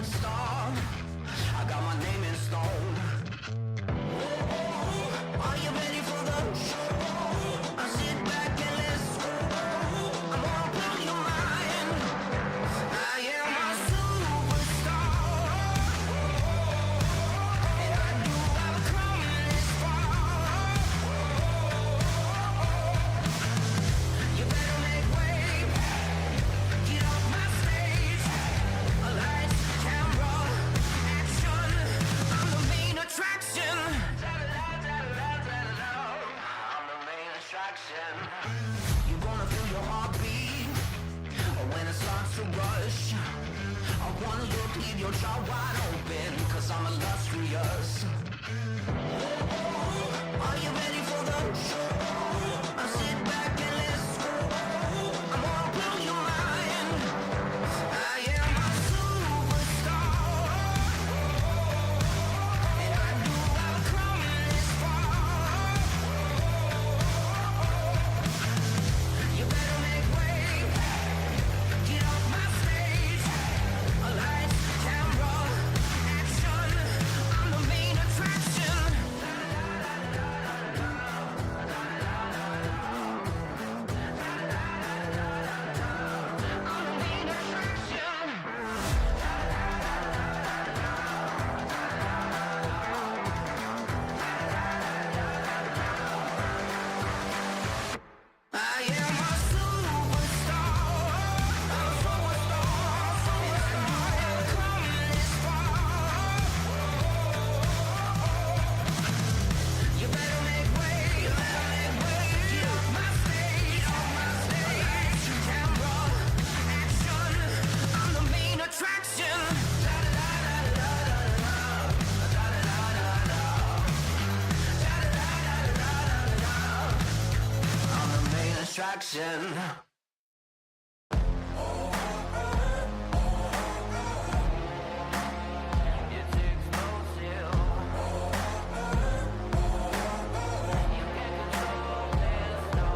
superstar. I got my name in stone. Are you ready for the show? I sit back and listen. I'm gonna blow your mind. I am a superstar, and I knew I would come this far. You better make way. Get off my stage. Lights, camera, action. I'm the main attraction. I'm the main attraction. You're gonna feel your heartbeat when it starts to rush. I wanna look, leave your jaw wide open, 'cause I'm illustrious. Are you ready for the show? I sit back and listen. I'm gonna blow your mind. I am a superstar, and I knew I would come this far. You better make way. Get off my stage. Lights, camera, action. I'm the main attraction. I'm the main attraction. I am a superstar. I'm a superstar. And I knew I would come this far. You better make way. You better make way. Get off my stage. Off my stage. Camera, action. I'm the main attraction. I'm the main attraction. It's explosive. You can't control this, no.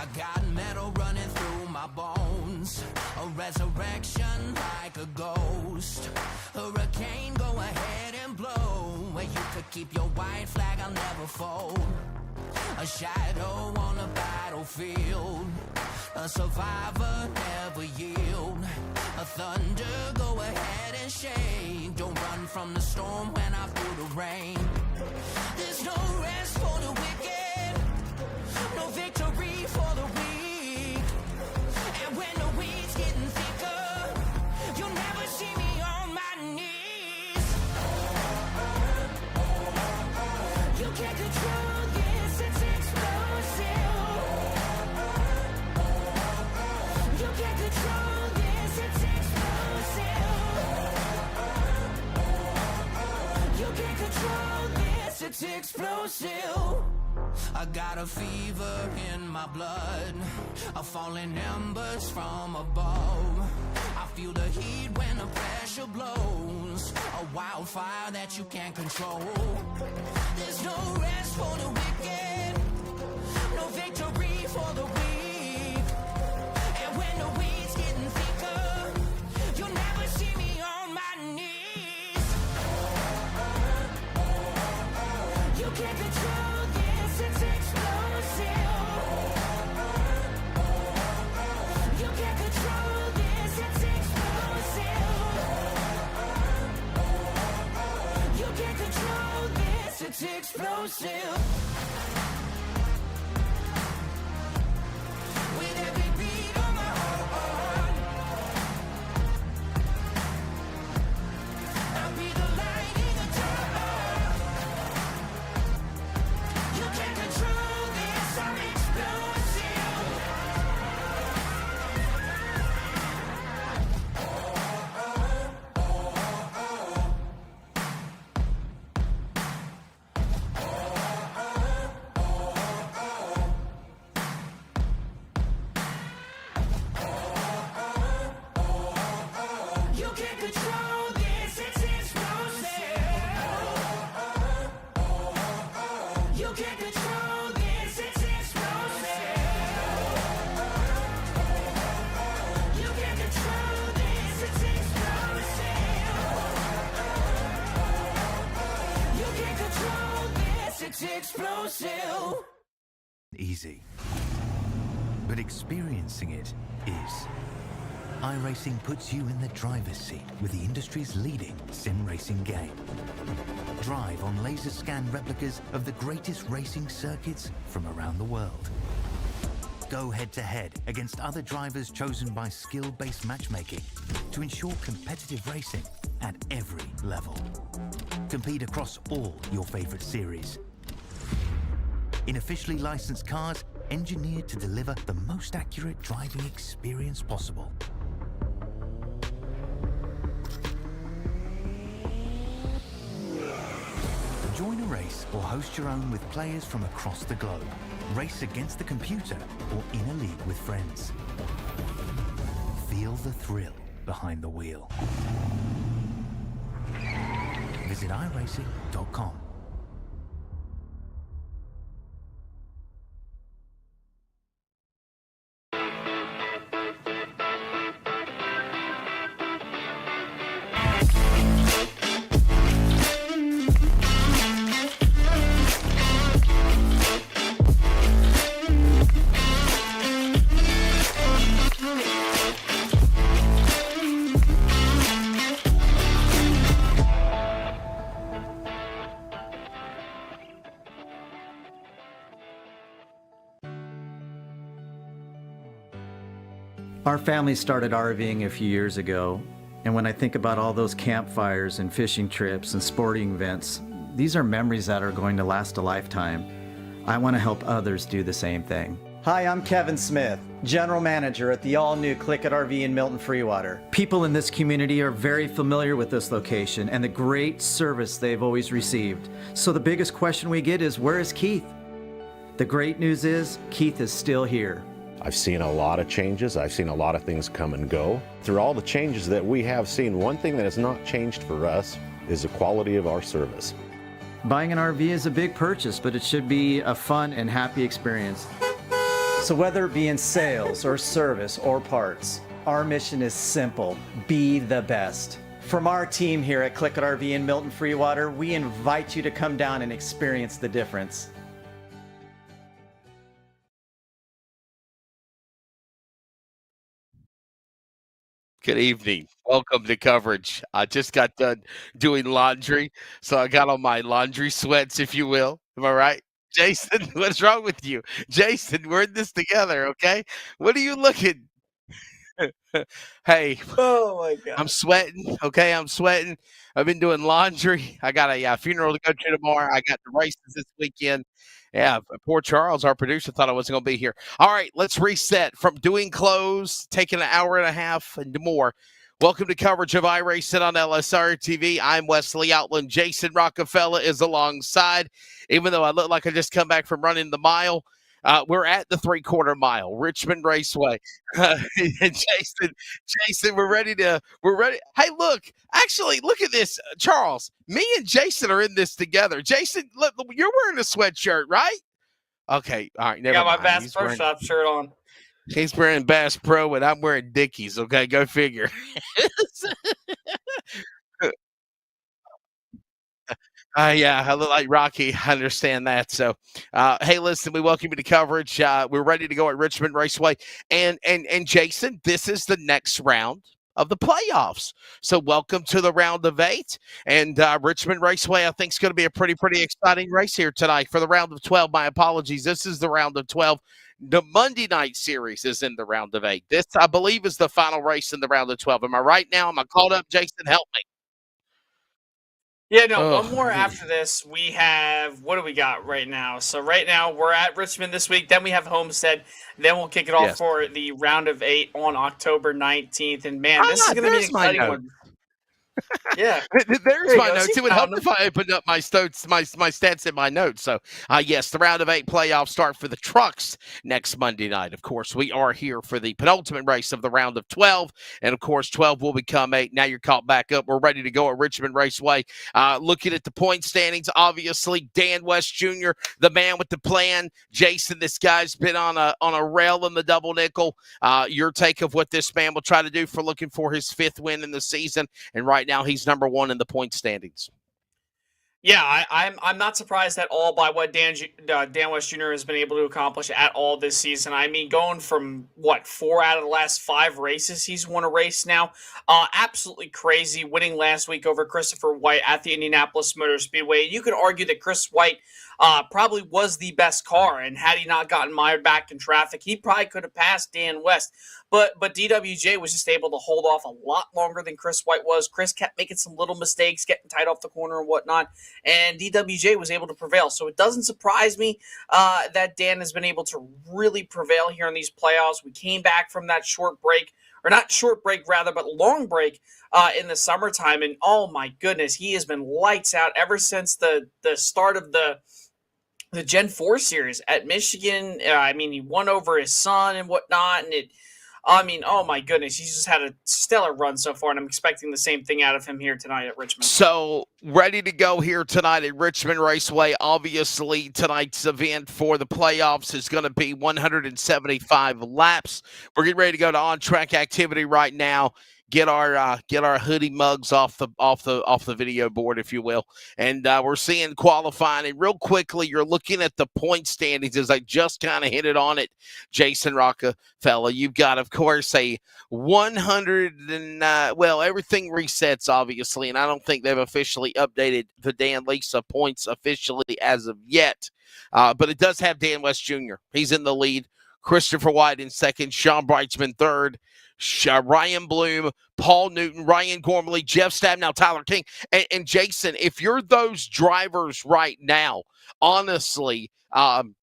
I got metal running through my bones, a resurrection like a ghost. Hurricane, go ahead and blow. Where you could keep your white flag, I'll never fold. A shadow on a battlefield, a survivor never yield. A thunder, go ahead and shake. Don't run from the storm when I feel the rain. There's no rest for the wicked, no victory for the weak. And when the weeds getting thicker, you'll never see me on my knees. You can't control this, it's explosive. You can't control this, it's explosive. You can't control this, it's explosive. I got a fever in my blood, a falling embers from above. I feel the heat when the pressure blows, a wildfire that you can't control. There's no rest for the wicked, no victory for the weak. And when the weeds getting thicker, you'll never see me on my knees. You can't control this, it's explosive. You can't control this, it's explosive. You can't control this, it's explosive. With every beat of my heart, I'll be the light in the dark. You can't control this, I'm explosive. still. Easy. But experiencing it is. iRacing puts you in the driver's seat with the industry's leading sim racing game. Drive on laser scan replicas of the greatest racing circuits from around the world. Go head-to-head against other drivers chosen by skill-based matchmaking to ensure competitive racing at every level. Compete across all your favorite series. In officially licensed cars, engineered to deliver the most accurate driving experience possible. Join a race or host your own with players from across the globe. Race against the computer or in a league with friends. Feel the thrill behind the wheel. Visit iRacing.com. Our family started RVing a few years ago, and when I think about all those campfires and fishing trips and sporting events, these are memories that are going to last a lifetime. I want to help others do the same thing. Hi, I'm Kevin Smith, General Manager at the all-new CLICKIT RV in Milton Freewater. People in this community are very familiar with this location and the great service they've always received. So the biggest question we get is, where is Keith? The great news is, Keith is still here. I've seen a lot of changes. I've seen a lot of things come and go. Through all the changes that we have seen, one thing that has not changed for us is the quality of our service. Buying an RV is a big purchase, but it should be a fun and happy experience. So whether it be in sales or service or parts, our mission is simple: be the best. From our team here at CLICKIT RV in Milton Freewater, we invite you to come down and experience the difference. Good evening. Welcome to coverage. I just got done doing laundry, so I got on my laundry sweats, if you will. Am I right? Jason, what's wrong with you? Jason, we're in this together, okay? What are you looking? Hey, Oh my God. I'm sweating, okay? I'm sweating. I've been doing laundry. I got a funeral to go to tomorrow. I got the races this weekend. Yeah, poor Charles, our producer, thought I wasn't going to be here. All right, let's reset from doing clothes, taking an hour and a half and more. Welcome to coverage of iRacing on LSRTV. I'm Wesley Outland. Jason Rockefeller is alongside. Even though I look like I just come back from running the mile, we're at the 3/4 mile, Richmond Raceway. And Jason, we're ready. Hey, actually, look at this, Charles. Me and Jason are in this together. Jason, look, you're wearing a sweatshirt, right? Okay, all right, never Got my mind. Bass Pro Shop shirt on. He's wearing Bass Pro, and I'm wearing Dickies. Okay, go figure. Yeah, I look like Rocky. I understand that. So, hey, listen, we welcome you to coverage. We're ready to go at Richmond Raceway, and Jason, this is the next round of the playoffs. So, welcome to the round of 8, and Richmond Raceway. I think is going to be a pretty exciting race here tonight for the round of 12. My apologies. This is the round of 12. The Monday night series is in the round of 8. This, I believe, is the final race in the round of 12. Am I right now? Am I caught up, Jason? Help me. Yeah, no, one more after this. We have, what do we got right now? So right now we're at Richmond this week. Then we have Homestead. Then we'll kick it off for the round of 8 on October 19th. And man, this is going to be an exciting one. Yeah. There's my notes. It would help if I opened up my stats in my notes. So, yes, the round of 8 playoffs start for the trucks next Monday night. Of course, we are here for the penultimate race of the round of 12. And, of course, 12 will become 8. Now you're caught back up. We're ready to go at Richmond Raceway. Looking at the point standings, obviously, Dan West Jr., the man with the plan. Jason, this guy's been on a rail in the double nickel. Your take of what this man will try to do for looking for his 5th win in the season. And right now he's number 1 in the point standings. Yeah, I'm not surprised at all by what Dan West Jr. has been able to accomplish at all this season. I mean, going from what 4 out of the last 5 races he's won a race now, absolutely crazy. Winning last week over Christopher White at the Indianapolis Motor Speedway. You could argue that Chris White probably was the best car, and had he not gotten mired back in traffic, he probably could have passed Dan West. But DWJ was just able to hold off a lot longer than Chris White was. Chris kept making some little mistakes, getting tight off the corner and whatnot, and DWJ was able to prevail. So it doesn't surprise me that Dan has been able to really prevail here in these playoffs. We came back from that short break, or not short break rather, but long break in the summertime, and oh my goodness, he has been lights out ever since the start of the Gen 4 series at Michigan. I mean, he won over his son and whatnot, and oh my goodness, he's just had a stellar run so far, and I'm expecting the same thing out of him here tonight at Richmond. So, ready to go here tonight at Richmond Raceway. Obviously, tonight's event for the playoffs is going to be 175 laps. We're getting ready to go to on-track activity right now. Get our hoodie mugs off the video board, if you will. And we're seeing qualifying. And real quickly, you're looking at the point standings as I just kind of hit it on it, Jason Rockefeller. You've got, of course, a 100 and everything resets, obviously, and I don't think they've officially updated the Dan Lisa points officially as of yet. But it does have Dan West Jr. He's in the lead. Christopher White in second. Sean Brightsman third. Ryan Bloom, Paul Newton, Ryan Gormley, Jeff Stabnow, Tyler King. And Jason, if you're those drivers right now, honestly, you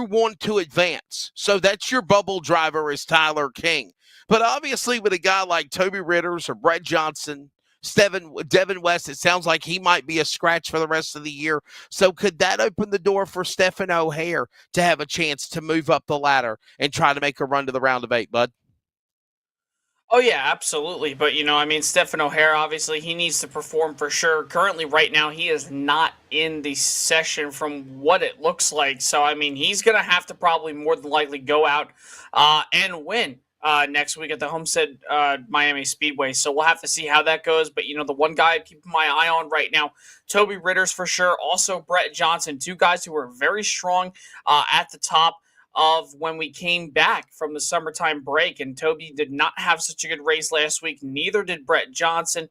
want to advance. So that's your bubble driver is Tyler King. But obviously with a guy like Toby Ritters or Brett Johnson, Devin West, it sounds like he might be a scratch for the rest of the year. So could that open the door for Stephen O'Hare to have a chance to move up the ladder and try to make a run to the round of 8, bud? Oh, yeah, absolutely. But, Stephen O'Hare, obviously, he needs to perform for sure. Currently, right now, he is not in the session from what it looks like. So, he's going to have to probably more than likely go out and win next week at the Homestead Miami Speedway. So we'll have to see how that goes. But, the one guy I'm keeping my eye on right now, Toby Ritters for sure. Also, Brett Johnson, two guys who were very strong at the top of when we came back from the summertime break. And Toby did not have such a good race last week. Neither did Brett Johnson.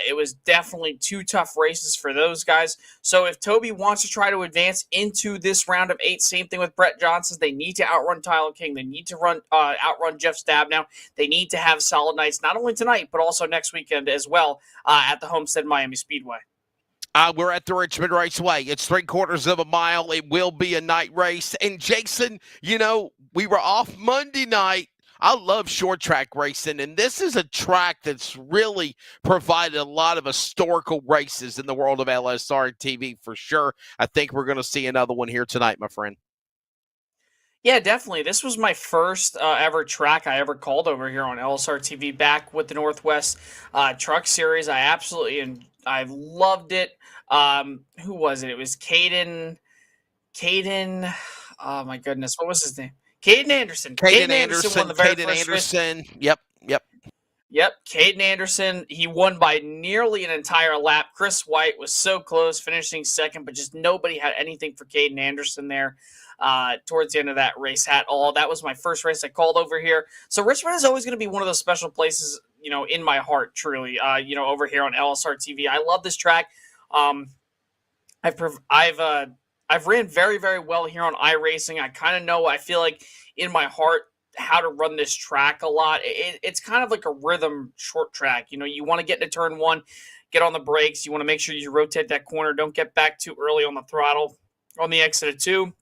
It was definitely 2 tough races for those guys. So if Toby wants to try to advance into this round of 8, same thing with Brett Johnson. They need to outrun Tyler King. They need to outrun Jeff Stabnow. They need to have solid nights, not only tonight, but also next weekend as well at the Homestead Miami Speedway. We're at the Richmond Raceway. It's 3/4 of a mile. It will be a night race. And Jason, we were off Monday night. I love short track racing, and this is a track that's really provided a lot of historical races in the world of LSRTV for sure. I think we're going to see another one here tonight, my friend. Yeah, definitely. This was my first ever track I ever called over here on LSRTV back with the Northwest Truck Series. I loved it. Who was it? It was Caden. Oh my goodness, what was his name? Caden Anderson. Caden Anderson won the very first race. Yep. Caden Anderson. He won by nearly an entire lap. Chris White was so close, finishing second, but just nobody had anything for Caden Anderson there towards the end of that race at all. That was my first race I called over here. So Richmond is always going to be one of those special places, in my heart, truly, over here on LSRTV. I love this track. I've ran very, very well here on iRacing. I kind of know, I feel like in my heart, how to run this track a lot. It's kind of like a rhythm short track. You want to get into turn 1, get on the brakes. You want to make sure you rotate that corner. Don't get back too early on the throttle on the exit of 2,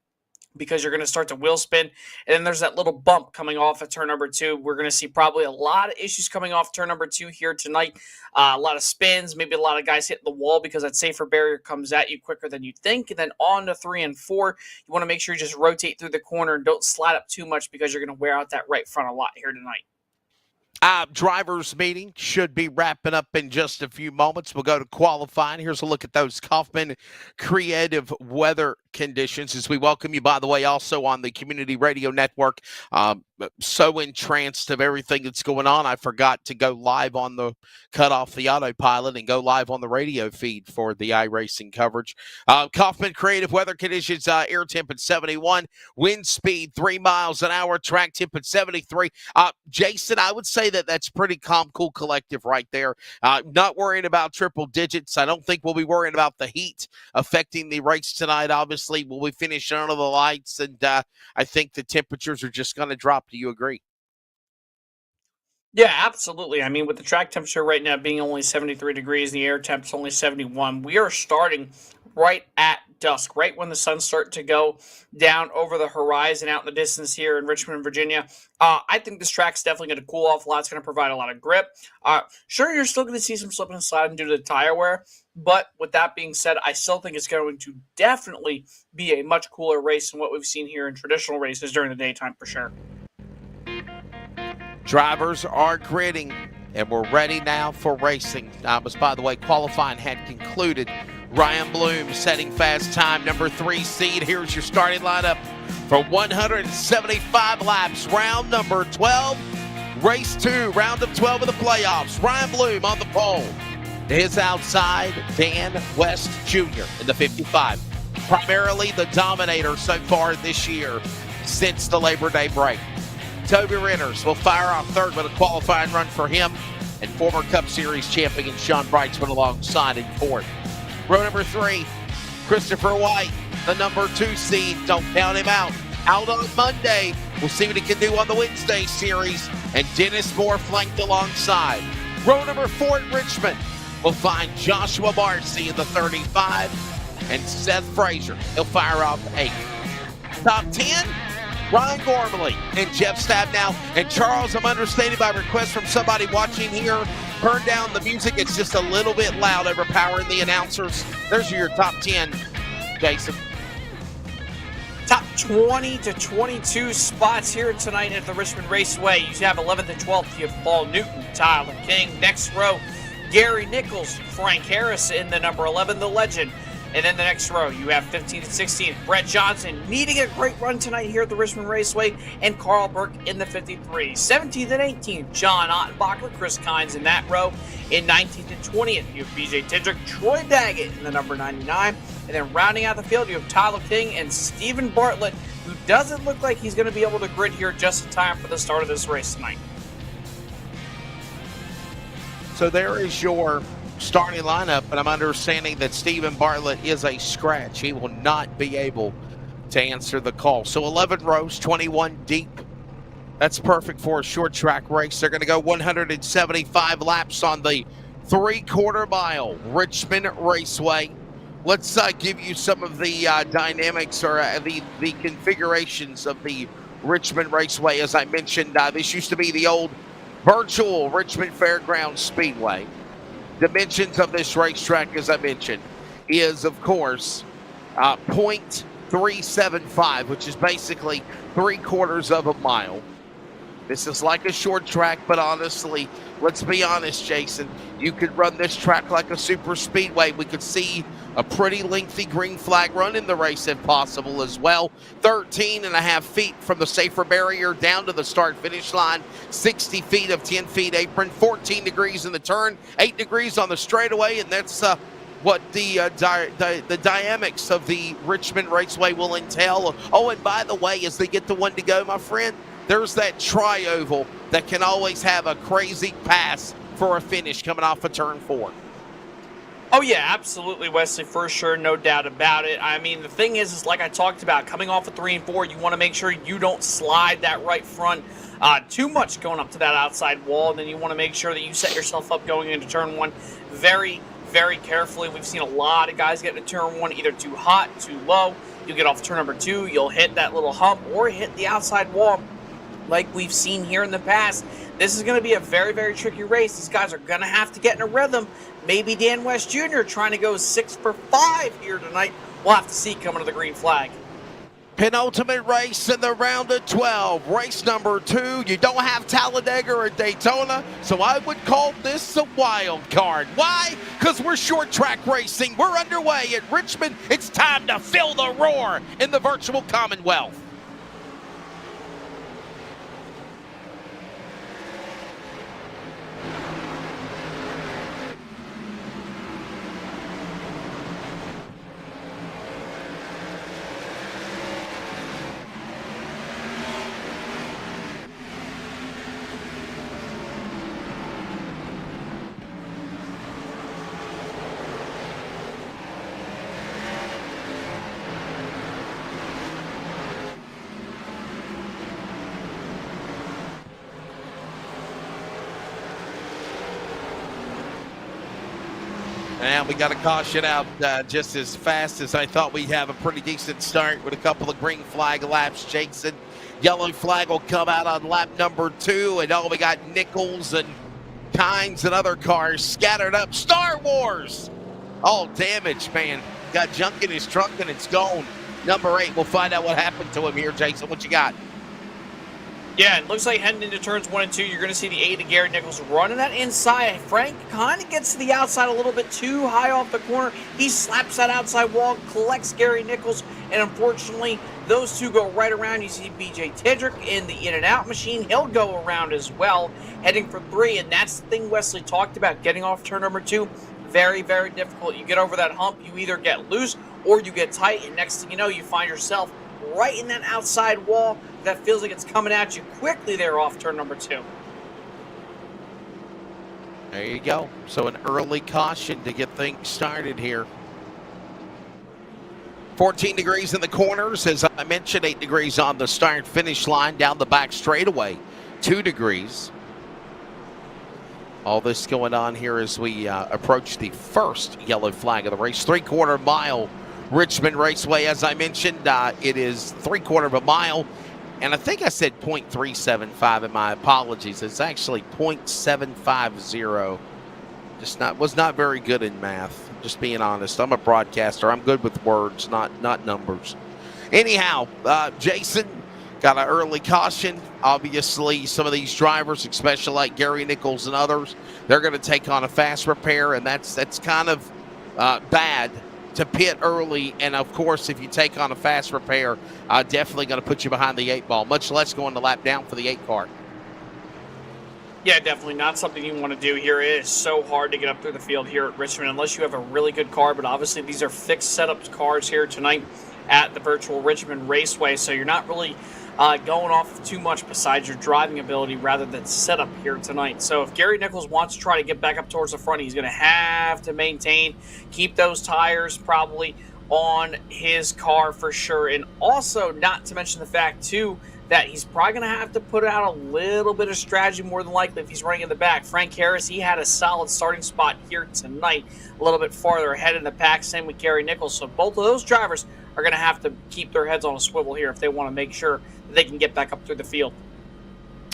because you're going to start to wheel spin. And then there's that little bump coming off at turn number 2. We're going to see probably a lot of issues coming off turn number 2 here tonight. A lot of spins, maybe a lot of guys hitting the wall because that safer barrier comes at you quicker than you think. And then on to 3 and 4, you want to make sure you just rotate through the corner and don't slide up too much, because you're going to wear out that right front a lot here tonight. Drivers meeting should be wrapping up in just a few moments. We'll go to qualifying. Here's a look at those Kaufman Creative Weather conditions as we welcome you, by the way, also on the Community Radio Network. So entranced of everything that's going on, I forgot to go live on cut off the autopilot and go live on the radio feed for the iRacing coverage. Kaufman Creative weather conditions, air temp at 71, wind speed 3 miles an hour, track temp at 73. Jason, I would say that's pretty calm, cool collective right there. Not worrying about triple digits. I don't think we'll be worrying about the heat affecting the race tonight. Obviously, we'll be finishing under the lights, and I think the temperatures are just going to drop. Do you agree? Yeah, absolutely. I mean, with the track temperature right now being only 73 degrees, the air temp's only 71, we are starting right at dusk, right when the sun's starting to go down over the horizon out in the distance here in Richmond, Virginia. I think this track's definitely going to cool off a lot. It's going to provide a lot of grip. Sure, you're still going to see some slipping and sliding due to the tire wear, but with that being said, I still think it's going to definitely be a much cooler race than what we've seen here in traditional races during the daytime for sure. Drivers are gritting, and we're ready now for racing. By the way, qualifying had concluded. Ryan Bloom setting fast time, number 3 seed. Here's your starting lineup for 175 laps, round number 12. Race 2, round of 12 of the playoffs. Ryan Bloom on the pole. To his outside, Dan West Jr. in the 55. Primarily the dominator so far this year since the Labor Day break. Toby Ritters will fire off third with a qualifying run for him, and former Cup Series champion Sean Brightsman alongside in fourth. Row number 3, Christopher White, the number 2 seed. Don't count him out. Out on Monday. We'll see what he can do on the Wednesday series. And Dennis Moore flanked alongside. Row number 4 at Richmond will find Joshua Marcy in the 35 and Seth Frazier. He'll fire off 8. Top 10, Ryan Gormley and Jeff Stabnow. And Charles, I'm understated by request from somebody watching here. Turn down the music. It's just a little bit loud, overpowering the announcers. There's your top 10, Jason. Top 20 to 22 spots here tonight at the Richmond Raceway. You have 11th and 12th. You have Paul Newton, Tyler King. Next row, Gary Nichols, Frank Harris in the number 11, the legend. And then the next row, you have 15th and 16th, Brett Johnson needing a great run tonight here at the Richmond Raceway, and Carl Burke in the 53. 17th and 18th, John Ottenbacher, Chris Kynes in that row. In 19th and 20th, you have BJ Tidrick, Troy Daggett in the number 99. And then rounding out the field, you have Tyler King and Stephen Bartlett, who doesn't look like he's going to be able to grid here just in time for the start of this race tonight. So there is your starting lineup, and I'm understanding that Stephen Bartlett is a scratch. He will not be able to answer the call. So 11 rows, 21 deep. That's perfect for a short track race. They're going to go 175 laps on the 3/4 mile Richmond Raceway. Let's give you some of the dynamics or the configurations of the Richmond Raceway. As I mentioned, this used to be the old virtual Richmond Fairgrounds Speedway. Dimensions of this racetrack, as I mentioned, is, of course, 0.375, which is basically 3/4 of a mile. This is like a short track, but honestly, let's be honest, Jason, you could run this track like a super speedway. We could see a pretty lengthy green flag run in the race if possible as well. 13.5 feet from the safer barrier down to the start-finish line, 60 feet of 10-feet apron, 14 degrees in the turn, 8 degrees on the straightaway, and that's what the dynamics of the Richmond Raceway will entail. Oh, and by the way, as they get the one to go, my friend, there's that tri-oval that can always have a crazy pass for a finish coming off of turn 4. Oh, yeah, absolutely, Wesley, for sure, no doubt about it. I mean, the thing is like I talked about, coming off of 3 and 4, you want to make sure you don't slide that right front too much going up to that outside wall, and then you want to make sure that you set yourself up going into turn 1 very, very carefully. We've seen a lot of guys get into turn 1 either too hot, too low. You get off turn number 2, you'll hit that little hump or hit the outside wall like we've seen here in the past. This is going to be a very, very tricky race. These guys are going to have to get in a rhythm. Maybe Dan West Jr. trying to go 6 for 5 here tonight. We'll have to see coming to the green flag. Penultimate race in the round of 12, race number 2. You don't have Talladega or Daytona, so I would call this a wild card. Why? Because we're short track racing. We're underway at Richmond. It's time to feel the roar in the virtual Commonwealth. And we got a caution out just as fast as I thought we'd have a pretty decent start with a couple of green flag laps. Jason, yellow flag will come out on lap number 2. And we got Nichols and Kynes and other cars scattered up. Star Wars! All damaged, man. Got junk in his trunk and it's gone. Number 8, we'll find out what happened to him here, Jason. What you got? Yeah, it looks like heading into turns 1 and 2, you're going to see the 8 of Gary Nichols running that inside. Frank kind of gets to the outside a little bit too high off the corner. He slaps that outside wall, collects Gary Nichols, and unfortunately, those two go right around. You see BJ Tedrick in the in and out machine. He'll go around as well, heading for 3, and that's the thing Wesley talked about, getting off turn number 2. Very, very difficult. You get over that hump, you either get loose or you get tight, and next thing you know, you find yourself right in that outside wall that feels like it's coming at you quickly there off turn number 2. There you go. So an early caution to get things started here. 14 degrees in the corners. As I mentioned, 8 degrees on the start-finish line down the back straightaway. 2 degrees. All this going on here as we approach the first yellow flag of the race. 3/4 mile Richmond Raceway. As I mentioned, it is 3/4 of a mile. And I think I said 0.375 in my apologies. It's actually 0.750. Was not very good in math, just being honest. I'm a broadcaster. I'm good with words, not numbers. Anyhow, Jason got an early caution. Obviously, some of these drivers, especially like Gary Nichols and others, they're going to take on a fast repair, and that's kind of bad to pit early. And of course, if you take on a fast repair, definitely going to put you behind the 8 ball, much less going to lap down for the 8 car. Yeah, definitely not something you want to do here. It is so hard to get up through the field here at Richmond unless you have a really good car, but obviously these are fixed setup cars here tonight at the virtual Richmond Raceway, so you're not really going off of too much besides your driving ability rather than setup here tonight. So if Gary Nichols wants to try to get back up towards the front, he's going to have to keep those tires probably on his car for sure. And also, not to mention the fact, too, that he's probably going to have to put out a little bit of strategy more than likely if he's running in the back. Frank Harris, he had a solid starting spot here tonight, a little bit farther ahead in the pack. Same with Gary Nichols. So both of those drivers are going to have to keep their heads on a swivel here if they want to make sure that they can get back up through the field.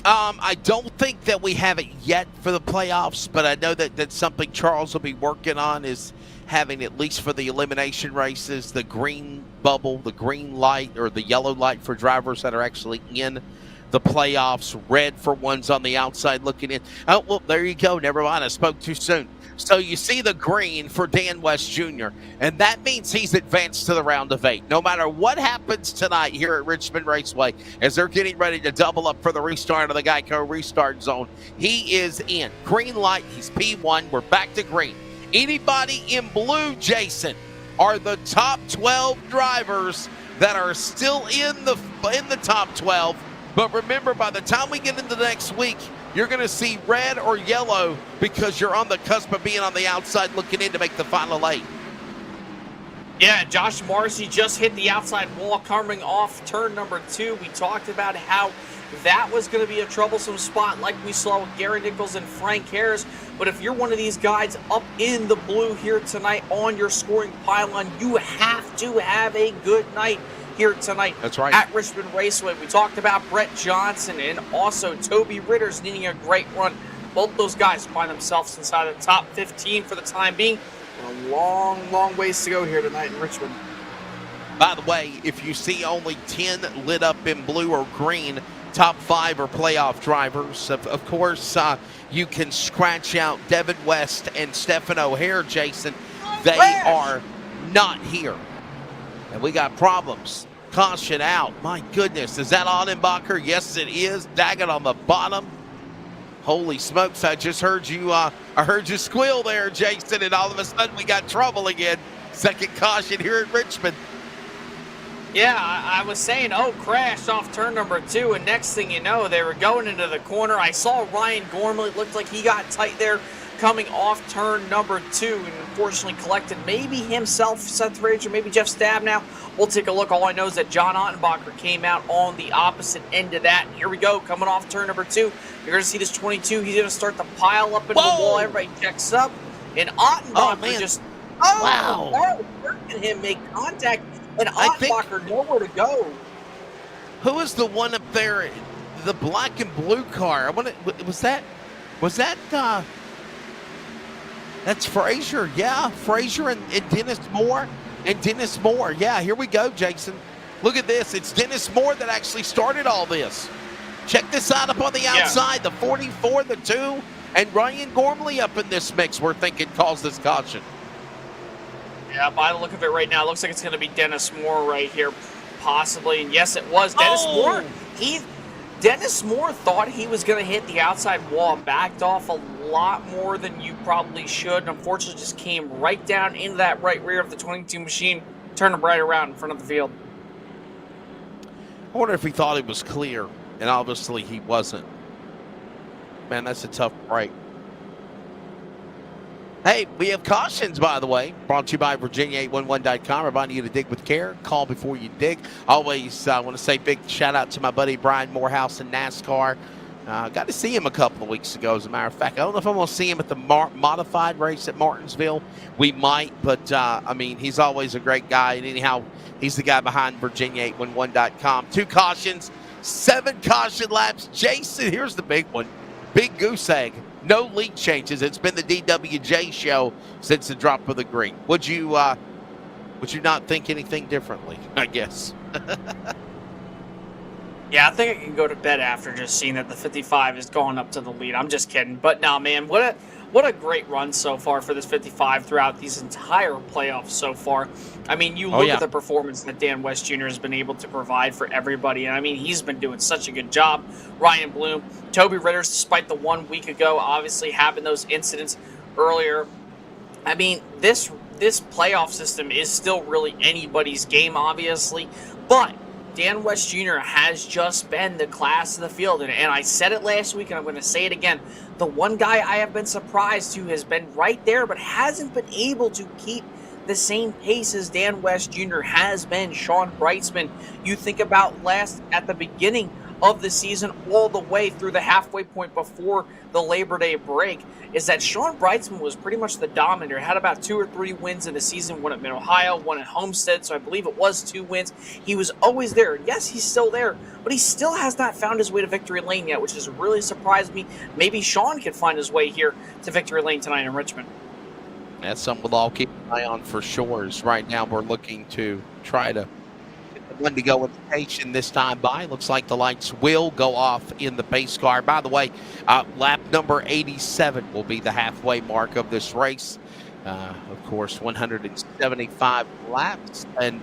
I don't think that we have it yet for the playoffs, but I know that that's something Charles will be working on, is having, at least for the elimination races, the green bubble, the green light or the yellow light for drivers that are actually in the playoffs, red for ones on the outside looking in. Oh, well, there you go. Never mind. I spoke too soon. So you see the green for Dan West Jr., and that means he's advanced to the round of 8. No matter what happens tonight here at Richmond Raceway, as they're getting ready to double up for the restart of the Geico restart zone, he is in. Green light, he's P1. We're back to green. Anybody in blue, Jason, are the top 12 drivers that are still in the top 12. But remember, by the time we get into the next week, you're going to see red or yellow because you're on the cusp of being on the outside looking in to make the final 8. Yeah, Josh Morrissey just hit the outside wall coming off turn number 2. We talked about how that was going to be a troublesome spot like we saw with Gary Nichols and Frank Harris. But if you're one of these guys up in the blue here tonight on your scoring pylon, you have to have a good night here tonight. That's right. At Richmond Raceway. We talked about Brett Johnson and also Toby Ritter's needing a great run. Both those guys find themselves inside the top 15 for the time being. A long, long ways to go here tonight in Richmond. By the way, if you see only 10 lit up in blue or green, top 5 are playoff drivers. Of course, you can scratch out Devin West and Stephen O'Hare, Jason. They are not here. And we got problems. Caution out. My goodness. Is that Audenbacher? Yes, it is. Daggett on the bottom. Holy smokes. I just heard you squeal there, Jason, and all of a sudden we got trouble again. Second caution here at Richmond. Yeah, I was saying, crashed off turn number 2, and next thing you know, they were going into the corner. I saw Ryan Gormley. It looked like he got tight there coming off turn number 2, and unfortunately collected maybe himself, Seth Frazier, maybe Jeff Stabnow. We'll take a look. All I know is that John Ottenbacher came out on the opposite end of that. Here we go, coming off turn number 2. You're going to see this 22. He's going to start to pile up into the wall. Everybody checks up, and Ottenbacher just, look at him make contact. And Ottenbacher nowhere to go. Who is the one up there, the black and blue car? Was that that's Frazier. Yeah, Frazier and Dennis Moore. And Dennis Moore. Yeah, here we go, Jason. Look at this. It's Dennis Moore that actually started all this. Check this out up on the outside. The 44, the 2, and Ryan Gormley up in this mix. We're thinking calls this caution. Yeah, by the look of it right now, it looks like it's going to be Dennis Moore right here, possibly. And yes, it was Dennis Moore. Dennis Moore thought he was going to hit the outside wall, backed off a lot more than you probably should, and unfortunately just came right down into that right rear of the 22 machine, turned him right around in front of the field. I wonder if he thought it was clear, and obviously he wasn't. Man, that's a tough break. Hey, we have cautions, by the way, brought to you by Virginia811.com, reminding you to dig with care. Call before you dig. Always want to say big shout-out to my buddy Brian Morehouse in NASCAR. Got to see him a couple of weeks ago, as a matter of fact. I don't know if I'm going to see him at the modified race at Martinsville. We might, but, I mean, he's always a great guy. And anyhow, he's the guy behind Virginia811.com. 2 cautions, 7 caution laps. Jason, here's the big one. Big goose egg. No lead changes. It's been the DWJ show since the drop of the green. Would you not think anything differently, I guess? Yeah, I think I can go to bed after just seeing that the 55 is going up to the lead. I'm just kidding. But no, man, what a great run so far for this 55 throughout these entire playoffs so far. I mean, you look at the performance that Dan West Jr. has been able to provide for everybody. And I mean, he's been doing such a good job. Ryan Bloom, Toby Ritters, despite the 1 week ago, obviously having those incidents earlier. I mean, this playoff system is still really anybody's game, obviously. But Dan West Jr. has just been the class of the field. And I said it last week, and I'm going to say it again. The one guy I have been surprised to has been right there, but hasn't been able to keep the same pace as Dan West Jr. has been, Sean Brightsman. You think about at the beginning of the season all the way through the halfway point before the Labor Day break, is that Sean Brightsman was pretty much the dominator. Had about 2 or 3 wins in the season, one at Mid-Ohio, one at Homestead, so I believe it was 2 wins. He was always there. Yes, he's still there, but he still has not found his way to victory lane yet, which has really surprised me. Maybe Sean could find his way here to victory lane tonight in Richmond. That's something we'll all keep an eye on for sure. Right now we're looking to try to get the one to go invitation this time by. Looks like the lights will go off in the pace car. By the way, lap number 87 will be the halfway mark of this race. Of course, 175 laps. And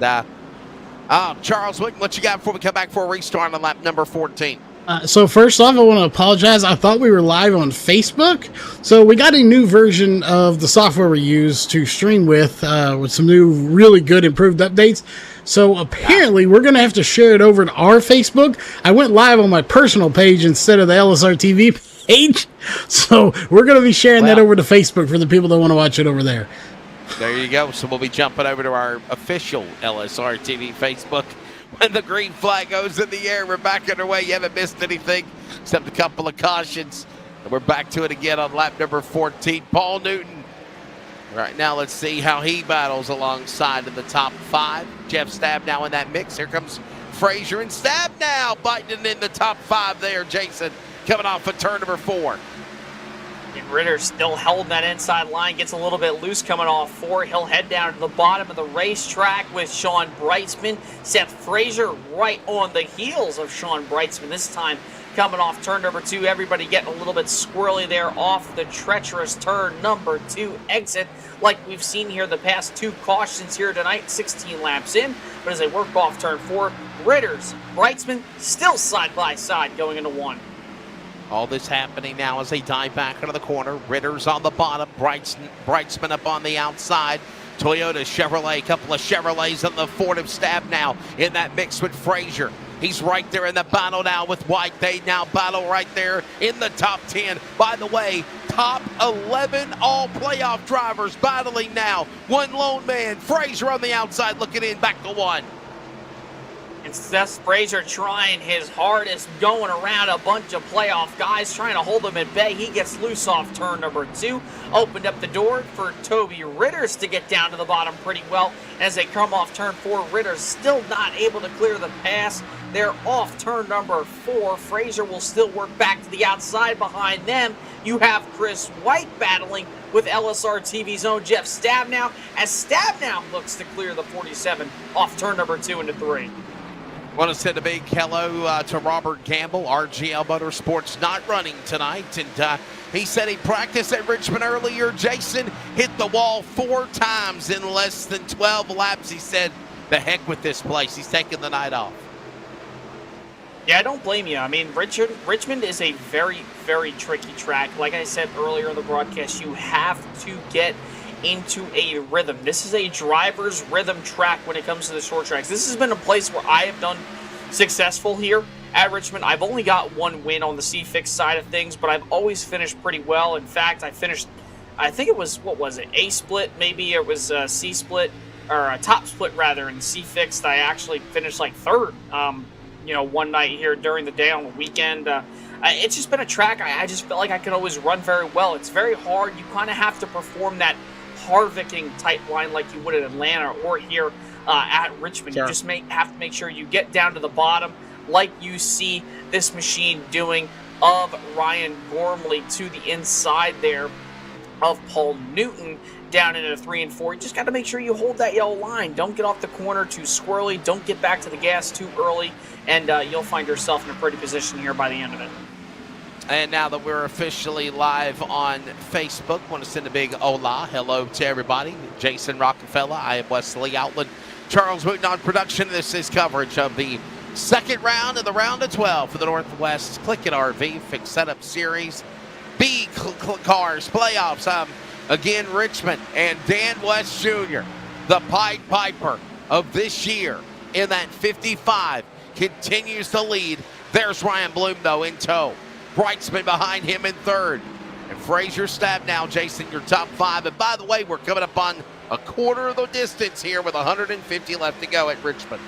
Charles, what you got before we come back for a restart on lap number 14? So first off, I want to apologize. I thought we were live on Facebook. So we got a new version of the software we use to stream with some new, really good improved updates. So apparently we're going to have to share it over to our Facebook. I went live on my personal page instead of the LSRTV page. So we're going to be sharing that over to Facebook for the people that want to watch it over there. There you go. So we'll be jumping over to our official LSRTV Facebook. When the green flag goes in the air, we're back underway. You haven't missed anything except a couple of cautions. And we're back to it again on lap number 14. Paul Newton. Right now, let's see how he battles alongside of the top 5. Jeff Stabnow in that mix. Here comes Frazier and Stabnow biting in the top 5 there, Jason, coming off of turn number 4. And Ritter still held that inside line, gets a little bit loose coming off 4. He'll head down to the bottom of the racetrack with Sean Brightsman. Seth Frazier right on the heels of Sean Brightsman this time, coming off turn number 2. Everybody getting a little bit squirrely there off the treacherous turn number 2 exit, like we've seen here the past 2 cautions here tonight, 16 laps in. But as they work off turn 4, Ritters, Brightsman still side by side going into 1. All this happening now as they dive back into the corner. Ritter's on the bottom, Brightsman up on the outside. Toyota, Chevrolet, a couple of Chevrolets on the Ford of Stab now in that mix with Frazier. He's right there in the battle now with White. They now battle right there in the top 10. By the way, top 11 all playoff drivers battling now. One lone man, Frazier on the outside looking in, back to 1. And Seth Frazier trying his hardest, going around a bunch of playoff guys, trying to hold them at bay. He gets loose off turn number 2. Opened up the door for Toby Ritters to get down to the bottom pretty well. As they come off turn 4, Ritters still not able to clear the pass. They're off turn number 4. Frazier will still work back to the outside. Behind them, you have Chris White battling with LSRTV's own Jeff Stabnow, as Stabnow looks to clear the 47 off turn number 2 into 3. Want to send a big hello to Robert Gamble. RGL Motorsports not running tonight, and he said he practiced at Richmond earlier. Jason hit the wall 4 times in less than 12 laps. He said, the heck with this place. He's taking the night off. Yeah, I don't blame you. I mean, Richmond is a very, very tricky track. Like I said earlier in the broadcast, you have to get into a rhythm. This is a driver's rhythm track when it comes to the short tracks. This has been a place where I have done successful here at Richmond. I've only got 1 win on the C-Fix side of things, but I've always finished pretty well. In fact, I finished, I think it was, what was it, A split, maybe it was a C split, or a top split rather, in C-Fix. I actually finished like 3rd, one night here during the day on the weekend. It's just been a track I just felt like I could always run very well. It's very hard. You kind of have to perform that Harvicking type line like you would at Atlanta or here at Richmond. Sure. You just have to make sure you get down to the bottom like you see this machine doing of Ryan Gormley to the inside there of Paul Newton down into 3 and 4. You just got to make sure you hold that yellow line. Don't get off the corner too squirrely. Don't get back to the gas too early, and you'll find yourself in a pretty position here by the end of it. And now that we're officially live on Facebook, want to send a big hola, hello to everybody. Jason Rockefeller, I am Wesley Outland, Charles Wooten on production. This is coverage of the 2nd round of the round of 12 for the Northwest CLICKIT RV Fixed Setup Series B Cars Playoffs. Again, Richmond and Dan West Jr., the Pied Piper of this year in that 55, continues to lead. There's Ryan Bloom, though, in tow. Brightsman behind him in 3rd. And Frazier Stabnow, Jason, your top 5. And by the way, we're coming up on a quarter of the distance here with 150 left to go at Richmond.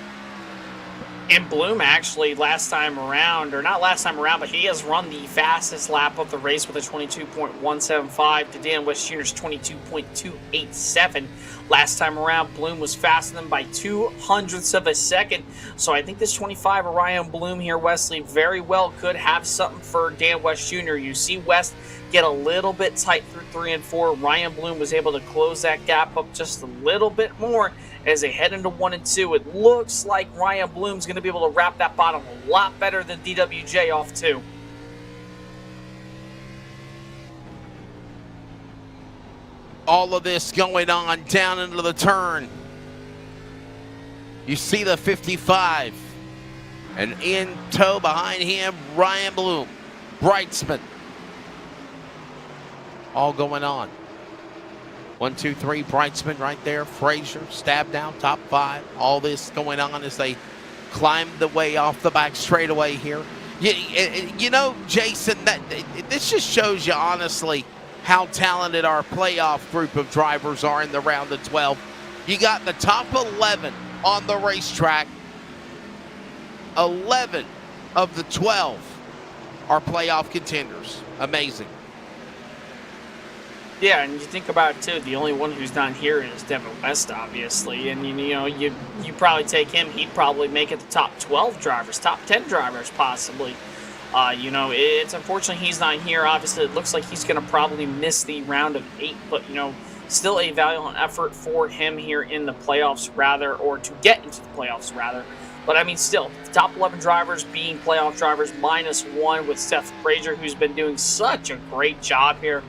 And Bloom actually last time around, or not last time around, but he has run the fastest lap of the race with a 22.175 to Dan West Jr.'s 22.287. Last time around, Bloom was faster than by 0.02 of a second. So I think this 25 of Ryan Bloom here, Wesley, very well could have something for Dan West Jr. You see West get a little bit tight through 3 and 4. Ryan Bloom was able to close that gap up just a little bit more as they head into 1 and 2. It looks like Ryan Bloom's going to be able to wrap that bottom a lot better than DWJ off 2. All of this going on down into the turn. You see the 55. And in tow behind him, Ryan Bloom, Brightsman. All going on. 1, 2, 3, Brightsman right there. Frazier, Stabnow, top 5. All this going on as they climb the way off the back straightaway here. You know, Jason, this just shows you honestly how talented our playoff group of drivers are in the round of 12. You got the top 11 on the racetrack. 11 of the 12 are playoff contenders. Amazing. Yeah, and you think about it too, the only one who's not here is Devin West, obviously. And you probably take him, he'd probably make it the top 12 drivers, top 10 drivers possibly It's unfortunately he's not here. Obviously, it looks like he's going to probably miss the round of 8, but, still a valiant effort for him here in the playoffs, or to get into the playoffs, rather. But, I mean, still, top 11 drivers being playoff drivers, -1 with Seth Frazier, who's been doing such a great job here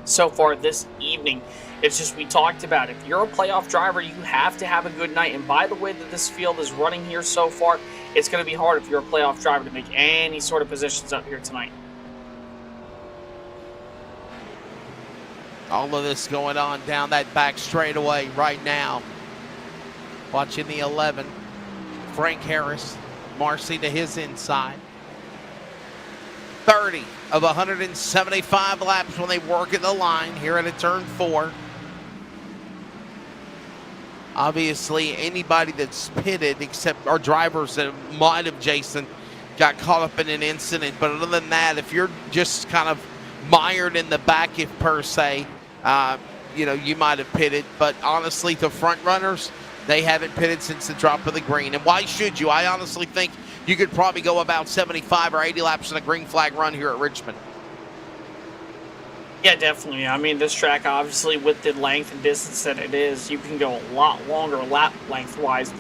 so far this evening. It's just, we talked about, if you're a playoff driver, you have to have a good night. And by the way that this field is running here so far, it's going to be hard if you're a playoff driver to make any sort of positions up here tonight. All of this going on down that back straightaway right now. Watching the 11. Frank Harris, Marcy to his inside. 30 of 175 laps when they work at the line here at a turn 4. Obviously, anybody that's pitted, except our drivers that might have, Jason, got caught up in an incident. But other than that, if you're just kind of mired in the back, if per se, you might have pitted. But honestly, the front runners, they haven't pitted since the drop of the green. And why should you? I honestly think you could probably go about 75 or 80 laps in a green flag run here at Richmond. Yeah, definitely. I mean, this track, obviously, with the length and distance that it is, you can go a lot longer lap length-wise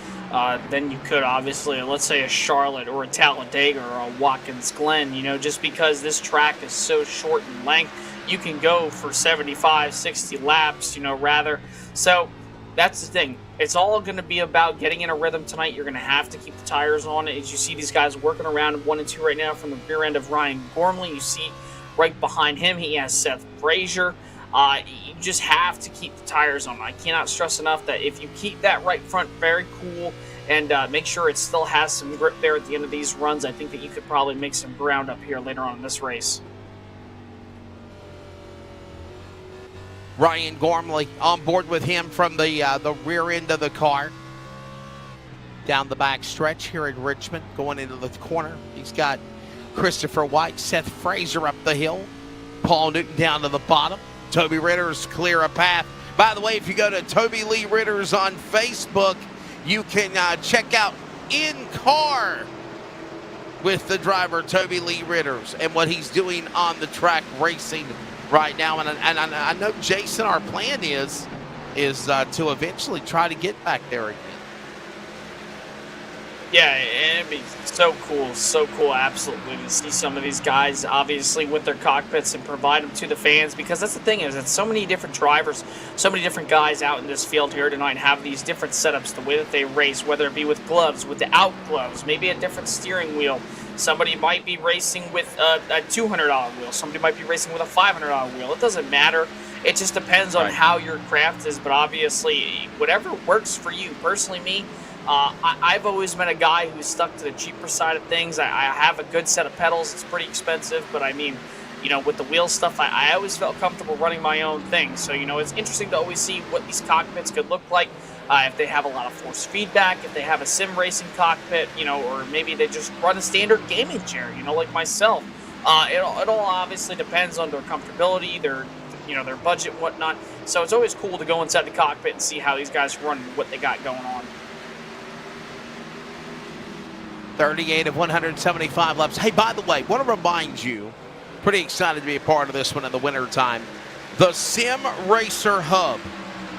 than you could, obviously, let's say a Charlotte or a Talladega or a Watkins Glen, just because this track is so short in length, you can go for 75, 60 laps, rather. So that's the thing. It's all going to be about getting in a rhythm tonight. You're going to have to keep the tires on. As you see these guys working around 1 and 2 right now from the rear end of Ryan Gormley, you see right behind him, he has Seth Frazier. You just have to keep the tires on. I cannot stress enough that if you keep that right front very cool and make sure it still has some grip there at the end of these runs, I think that you could probably make some ground up here later on in this race. Ryan Gormley on board with him from the rear end of the car. Down the back stretch here at Richmond, going into the corner. He's got Christopher White, Seth Frazier up the hill, Paul Newton down to the bottom. Toby Ritter's clear a path. By the way, if you go to Toby Lee Ritters on Facebook, you can check out In Car with the driver Toby Lee Ritters and what he's doing on the track racing right now. And I know, Jason, our plan is to eventually try to get back there again. Yeah, it'd be so cool, absolutely, to see some of these guys, obviously, with their cockpits and provide them to the fans, because that's the thing, is it's so many different drivers, so many different guys out in this field here tonight have these different setups, the way that they race, whether it be with gloves, without gloves, maybe a different steering wheel. Somebody might be racing with a $200 wheel. Somebody might be racing with a $500 wheel. It doesn't matter. It just depends on how your craft is, but obviously, whatever works for you. Personally, me, I've always been a guy who's stuck to the cheaper side of things. I have a good set of pedals. It's pretty expensive, but I mean, with the wheel stuff, I always felt comfortable running my own thing. So, it's interesting to always see what these cockpits could look like. If they have a lot of force feedback, if they have a sim racing cockpit, or maybe they just run a standard gaming chair, like myself. It all obviously depends on their comfortability, their budget, whatnot. So it's always cool to go inside the cockpit and see how these guys run and what they got going on. 38 of 175 laps. Hey, by the way, want to remind you, pretty excited to be a part of this one in the wintertime, the Sim Racer Hub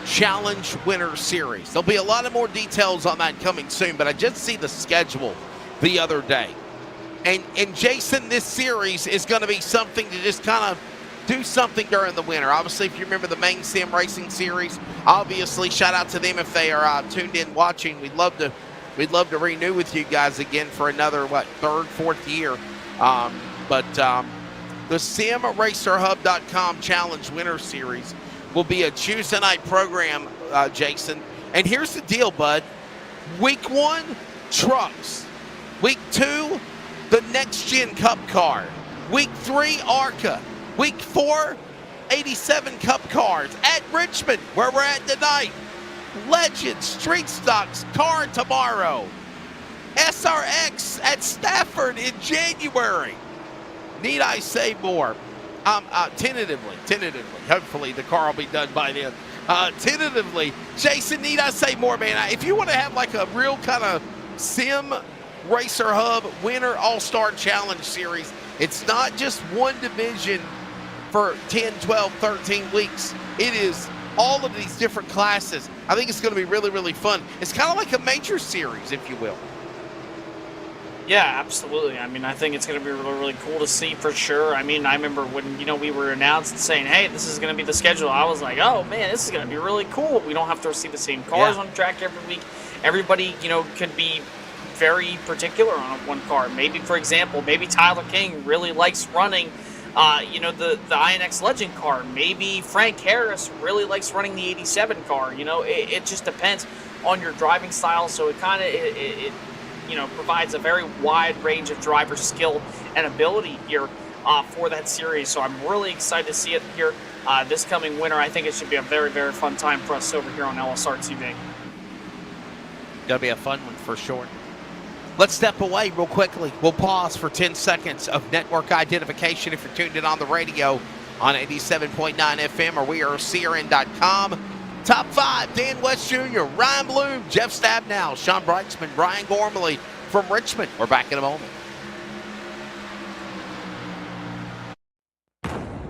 Challenge Winter Series. There'll be a lot of more details on that coming soon, but I just see the schedule the other day. And Jason, this series is going to be something to just kind of do something during the winter. Obviously, if you remember the main Sim Racing series, obviously, shout out to them if they are tuned in watching. We'd love to renew with you guys again for another, third, fourth year. But the SimRacerHub.com Challenge Winter Series will be a Tuesday night program, Jason. And here's the deal, bud. Week 1, trucks. Week 2, the Next Gen Cup car. Week 3, ARCA. Week 4, 87 Cup cars at Richmond, where we're at tonight. Legend Street Stocks car tomorrow. SRX at Stafford in January. Need I say more? Tentatively. Hopefully the car will be done by then. Tentatively. Jason, need I say more, man? If you want to have like a real kind of sim Racer Hub Winter All-Star Challenge Series. It's not just one division for 10, 12, 13 weeks. It is all of these different classes. I think it's going to be really, really fun. It's kind of like a major series, if you will. Yeah, absolutely. I mean, I think it's going to be really, really cool to see for sure. I mean, I remember when, we were announced saying, hey, this is going to be the schedule. I was like, oh, man, this is going to be really cool. We don't have to see the same cars on track every week. Everybody, could be very particular on one car. Maybe, for example, maybe Tyler King really likes running, the INX Legend car. Maybe Frank Harris really likes running the 87 car. It just depends on your driving style. So it kind of, provides a very wide range of driver skill and ability here for that series. So I'm really excited to see it here this coming winter. I think it should be a very, very fun time for us over here on LSRTV. Gonna be a fun one for sure. Let's step away real quickly. We'll pause for 10 seconds of network identification if you're tuned in on the radio on 87.9 FM or wearecrn.com. Top 5, Dan West Jr., Ryan Bloom, Jeff Stabnow, Sean Brightsman, Brian Gormley from Richmond. We're back in a moment.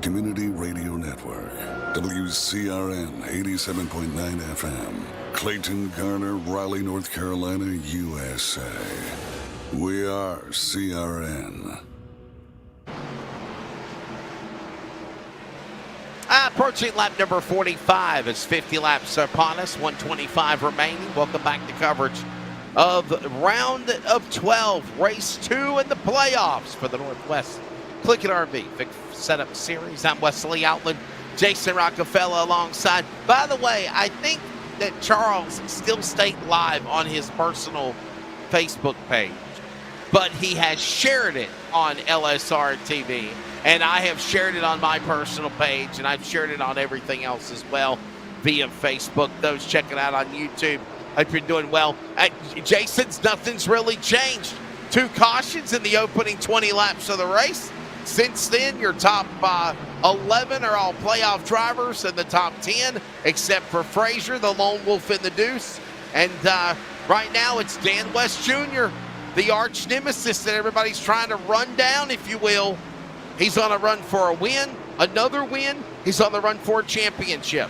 Community Radio Network, WCRN 87.9 FM, Clayton, Garner, Raleigh, North Carolina, USA. We are CRN. Approaching lap number 45 as 50 laps upon us, 125 remaining. Welcome back to coverage of round of 12, race 2 in the playoffs for the Northwest CLICKIT RV Setup Series. I'm Wesley Outland, Jason Rockefeller alongside. By the way, I think that Charles still stayed live on his personal Facebook page, but he has shared it on LSR TV. And I have shared it on my personal page, and I've shared it on everything else as well via Facebook. Those checking out on YouTube, hope you're doing well. Jason's nothing's really changed. 2 cautions in the opening 20 laps of the race. Since then, your top 11 are all playoff drivers, and the top 10, except for Frazier, the lone wolf in the deuce. And right now, it's Dan West Jr., the arch nemesis that everybody's trying to run down, if you will. He's on a run for a win, another win. He's on the run for a championship.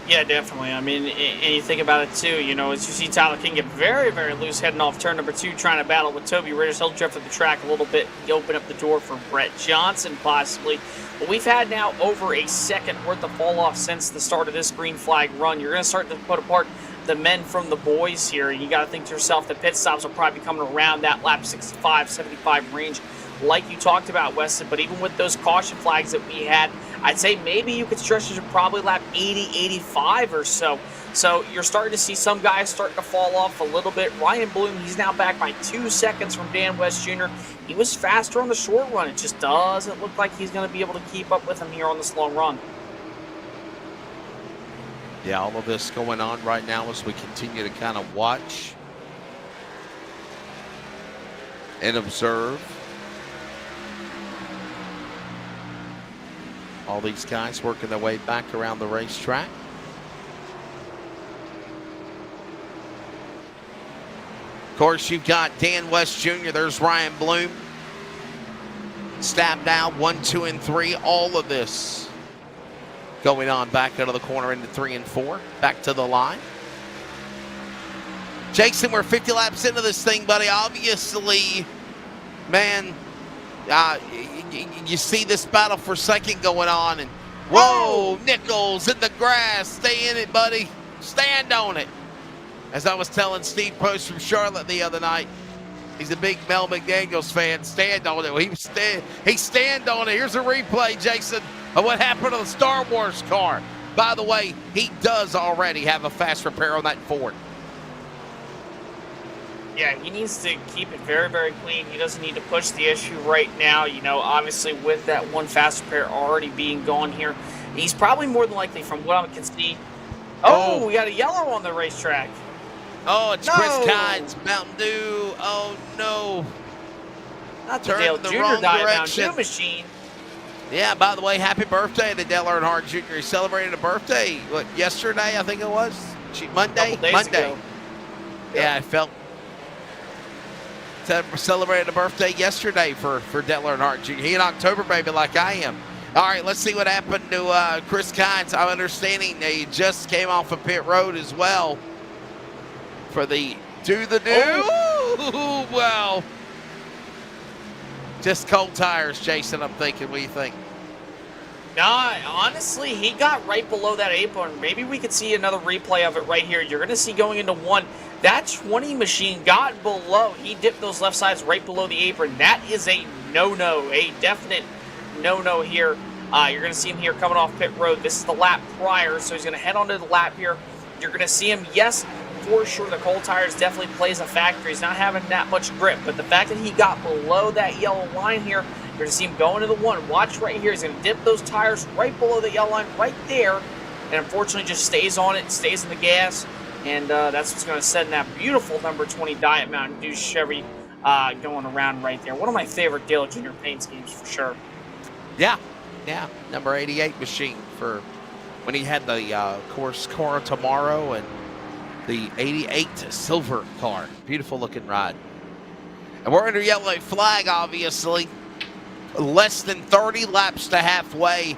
Yeah, definitely. I mean, and you think about it too, as you see Tyler King get very, very loose heading off turn number 2, trying to battle with Toby Ritters. He'll drift the track a little bit, open up the door for Brett Johnson possibly. But we've had now over a second worth of fall off since the start of this green flag run. You're going to start to put apart the men from the boys here. You got to think to yourself that pit stops will probably be coming around that lap 65, 75 range, like you talked about, Weston. But even with those caution flags that we had, I'd say maybe you could stretch it to probably lap 80, 85 or so. So you're starting to see some guys starting to fall off a little bit. Ryan Bloom, he's now back by 2 seconds from Dan West Jr. He was faster on the short run. It just doesn't look like he's going to be able to keep up with him here on this long run. Yeah, all of this going on right now as we continue to kind of watch and observe. All these guys working their way back around the racetrack. Of course, you've got Dan West Jr. There's Ryan Bloom. Stabbed out 1, 2, and 3. All of this going on back out of the corner into 3 and 4. Back to the line. Jason, we're 50 laps into this thing, buddy. Obviously, man, you see this battle for second going on, and whoa, Nichols in the grass. Stay in it, buddy. Stand on it. As I was telling Steve Post from Charlotte the other night, he's a big Mel McDaniels fan. Stand on it. He stand on it. Here's a replay, Jason, of what happened to the Star Wars car. By the way, he does already have a fast repair on that Ford. Yeah, he needs to keep it very, very clean. He doesn't need to push the issue right now. Obviously with that one fast repair already being gone here, he's probably more than likely, from what I can see. Oh, we got a yellow on the racetrack. Oh, it's Chris Kynes, Mountain Dew. Oh, no. Not the Dale Jr. Diet Mountain Dew machine. Yeah, by the way, happy birthday to Dale Earnhardt Jr. He celebrated a birthday, yesterday, I think it was? Monday? Ago. Yeah, I felt Celebrated a birthday yesterday for Detler Earnhardt Jr. He an October baby like I am. All right, let's see what happened to Chris Kynes. I'm understanding he just came off of pit road as well for the do. Oh. Well, just cold tires, Jason, I'm thinking. What do you think? Nah, honestly, he got right below that apron. Maybe we could see another replay of it right here. You're going to see going into one. That 20 machine got below. He dipped those left sides right below the apron. That is a no-no, a definite no-no here. You're going to see him here coming off pit road. This is the lap prior, so he's going to head onto the lap here. You're going to see him, yes, for sure, the cold tires definitely plays a factor. He's not having that much grip, but the fact that he got below that yellow line here, you're going to see him going to the one. Watch right here. He's going to dip those tires right below the yellow line right there, and unfortunately just stays on it, stays in the gas, and that's what's going to send that beautiful number 20 Diet Mountain Dew Chevy going around right there. One of my favorite Dale Jr. paint schemes for sure. Yeah, number 88 machine for when he had the course car tomorrow and the 88 silver car. Beautiful looking ride. And we're under yellow flag, obviously. Less than 30 laps to halfway.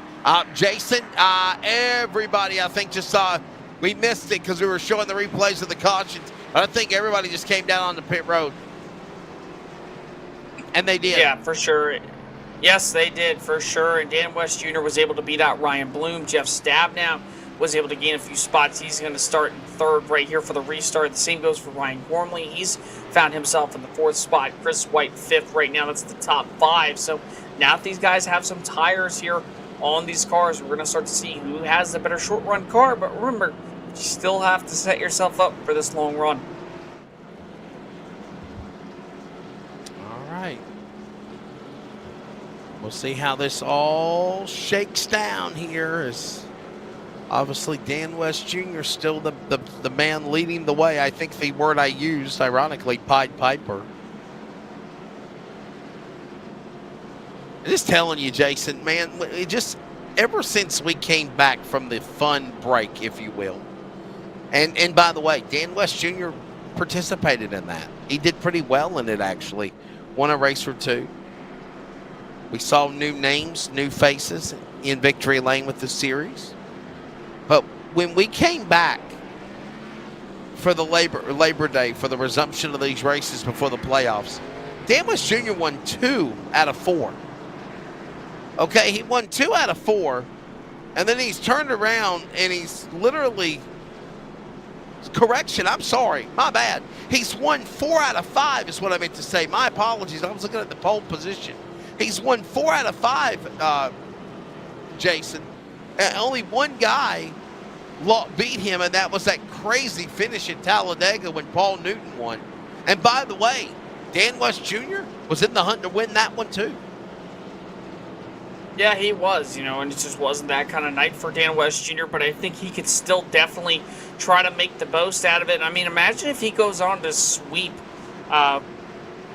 Jason, everybody, I think, just saw, we missed it because we were showing the replays of the cautions. But I think everybody just came down on the pit road. And they did. Yeah, for sure. Yes, they did, for sure. And Dan West Jr. was able to beat out Ryan Bloom. Jeff Stabnow was able to gain a few spots. He's going to start in third right here for the restart. The same goes for Ryan Gormley. He's found himself in the fourth spot. Chris White fifth right now. That's the top five. So now if these guys have some tires here on these cars, we're going to start to see who has the better short run car. But remember, you still have to set yourself up for this long run. All right. We'll see how this all shakes down here. As obviously Dan West Jr. still the man leading the way. I think the word I used, ironically, Pied Piper. I'm just telling you, Jason, man, it just ever since we came back from the fun break, if you will. And by the way, Dan West Jr. participated in that. He did pretty well in it, actually. Won a race or two. We saw new names, new faces in victory lane with the series. But when we came back for the Labor Day, for the resumption of these races before the playoffs, Dan West Jr. won 2 out of 4. Okay, he won 2 out of 4, and then he's turned around and he's literally, correction, I'm sorry, my bad. He's won 4 out of 5 is what I meant to say. My apologies, I was looking at the pole position. He's won 4 out of 5, Jason. Only one guy beat him, and that was that crazy finish in Talladega when Paul Newton won. And by the way, Dan West Jr. was in the hunt to win that one too. Yeah, he was, and it just wasn't that kind of night for Dan West Jr., but I think he could still definitely try to make the most out of it. I mean, imagine if he goes on to sweep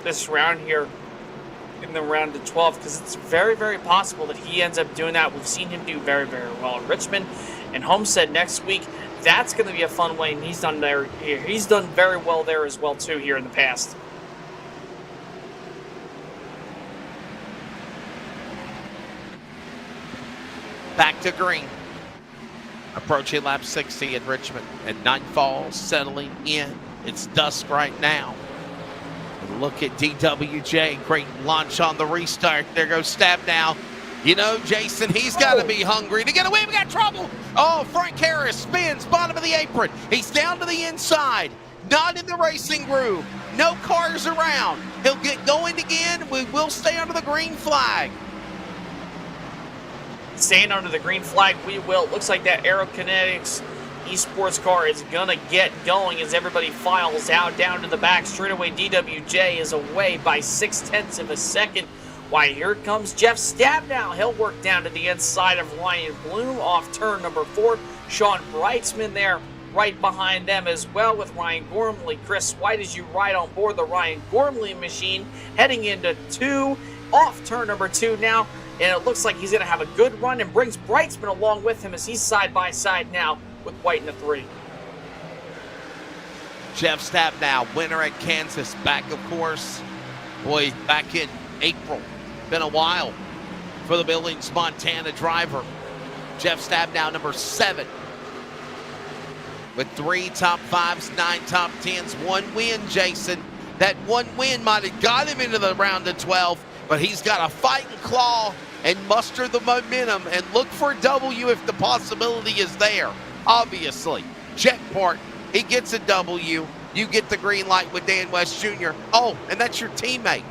this round here in the round of 12, because it's very, very possible that he ends up doing that. We've seen him do very, very well in Richmond and Homestead next week. That's going to be a fun way, and he's done very well there as well too here in the past. Back to green. Approaching lap 60 at Richmond, and nightfall settling in. It's dusk right now. And look at DWJ, great launch on the restart. There goes Stabnow. Jason, he's got to be hungry to get away. We got trouble. Oh, Frank Harris spins, bottom of the apron. He's down to the inside, not in the racing groove. No cars around. He'll get going again. We will stay under the green flag. Staying under the green flag, we will. It looks like that Aerokinetics esports car is going to get going as everybody files out down to the back. Straightaway DWJ is away by 0.6 of a second. Why, here comes Jeff Stabnow. He'll work down to the inside of Ryan Bloom off turn number 4. Sean Brightsman there right behind them as well with Ryan Gormley. Chris White, as you ride on board the Ryan Gormley machine, heading into 2, off turn number 2 now. And it looks like he's going to have a good run and brings Brightsman along with him as he's side by side now with White in the 3. Jeff Stabnow, winner at Kansas, back, of course, Boy, back in April. Been a while for the Billings, Montana driver. Jeff Stabnow, number 7. With 3 top 5s, 9 top 10s, 1 win, Jason. That 1 win might have got him into the round of 12, but he's got to fight and claw and muster the momentum and look for a W if the possibility is there. Obviously, check part. He gets a W. You get the green light with Dan West Jr. Oh, and that's your teammate.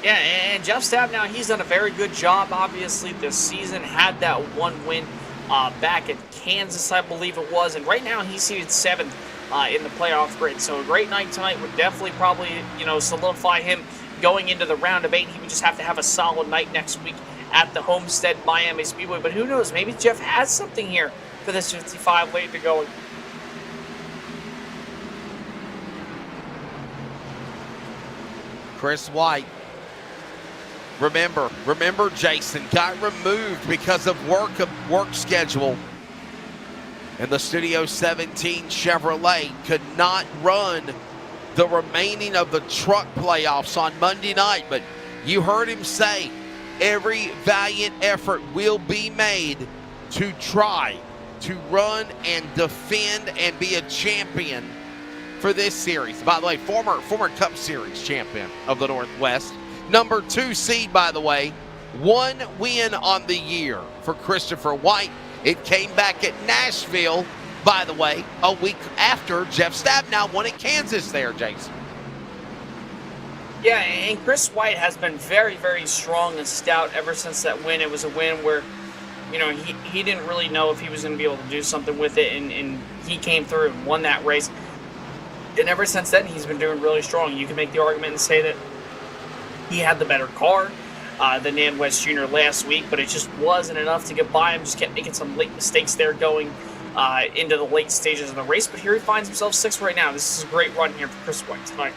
Yeah, and Jeff Stabnow, he's done a very good job, obviously, this season. Had that 1 win back at Kansas, I believe it was. And right now, he's seated 7th in the playoff grid. So a great night tonight would definitely probably, solidify him going into the round of 8. He would just have to have a solid night next week at the Homestead Miami Speedway. But who knows? Maybe Jeff has something here for this 55 late to go. Chris White. Remember, Jason got removed because of work schedule. And the Studio 17 Chevrolet could not run the remaining of the truck playoffs on Monday night. But you heard him say every valiant effort will be made to try to run and defend and be a champion for this series. By the way, former Cup Series champion of the Northwest. Number 2 seed, by the way. 1 win on the year for Christopher White. It came back at Nashville, by the way, a week after Jeff Stabnow won at Kansas there, Jason. Yeah, and Chris White has been very, very strong and stout ever since that win. It was a win where, he didn't really know if he was going to be able to do something with it, and he came through and won that race. And ever since then, he's been doing really strong. You can make the argument and say that he had the better car than Dan West Jr. last week, but it just wasn't enough to get by him. Just kept making some late mistakes there going into the late stages of the race. But here he finds himself 6th right now. This is a great run here for Chris White tonight.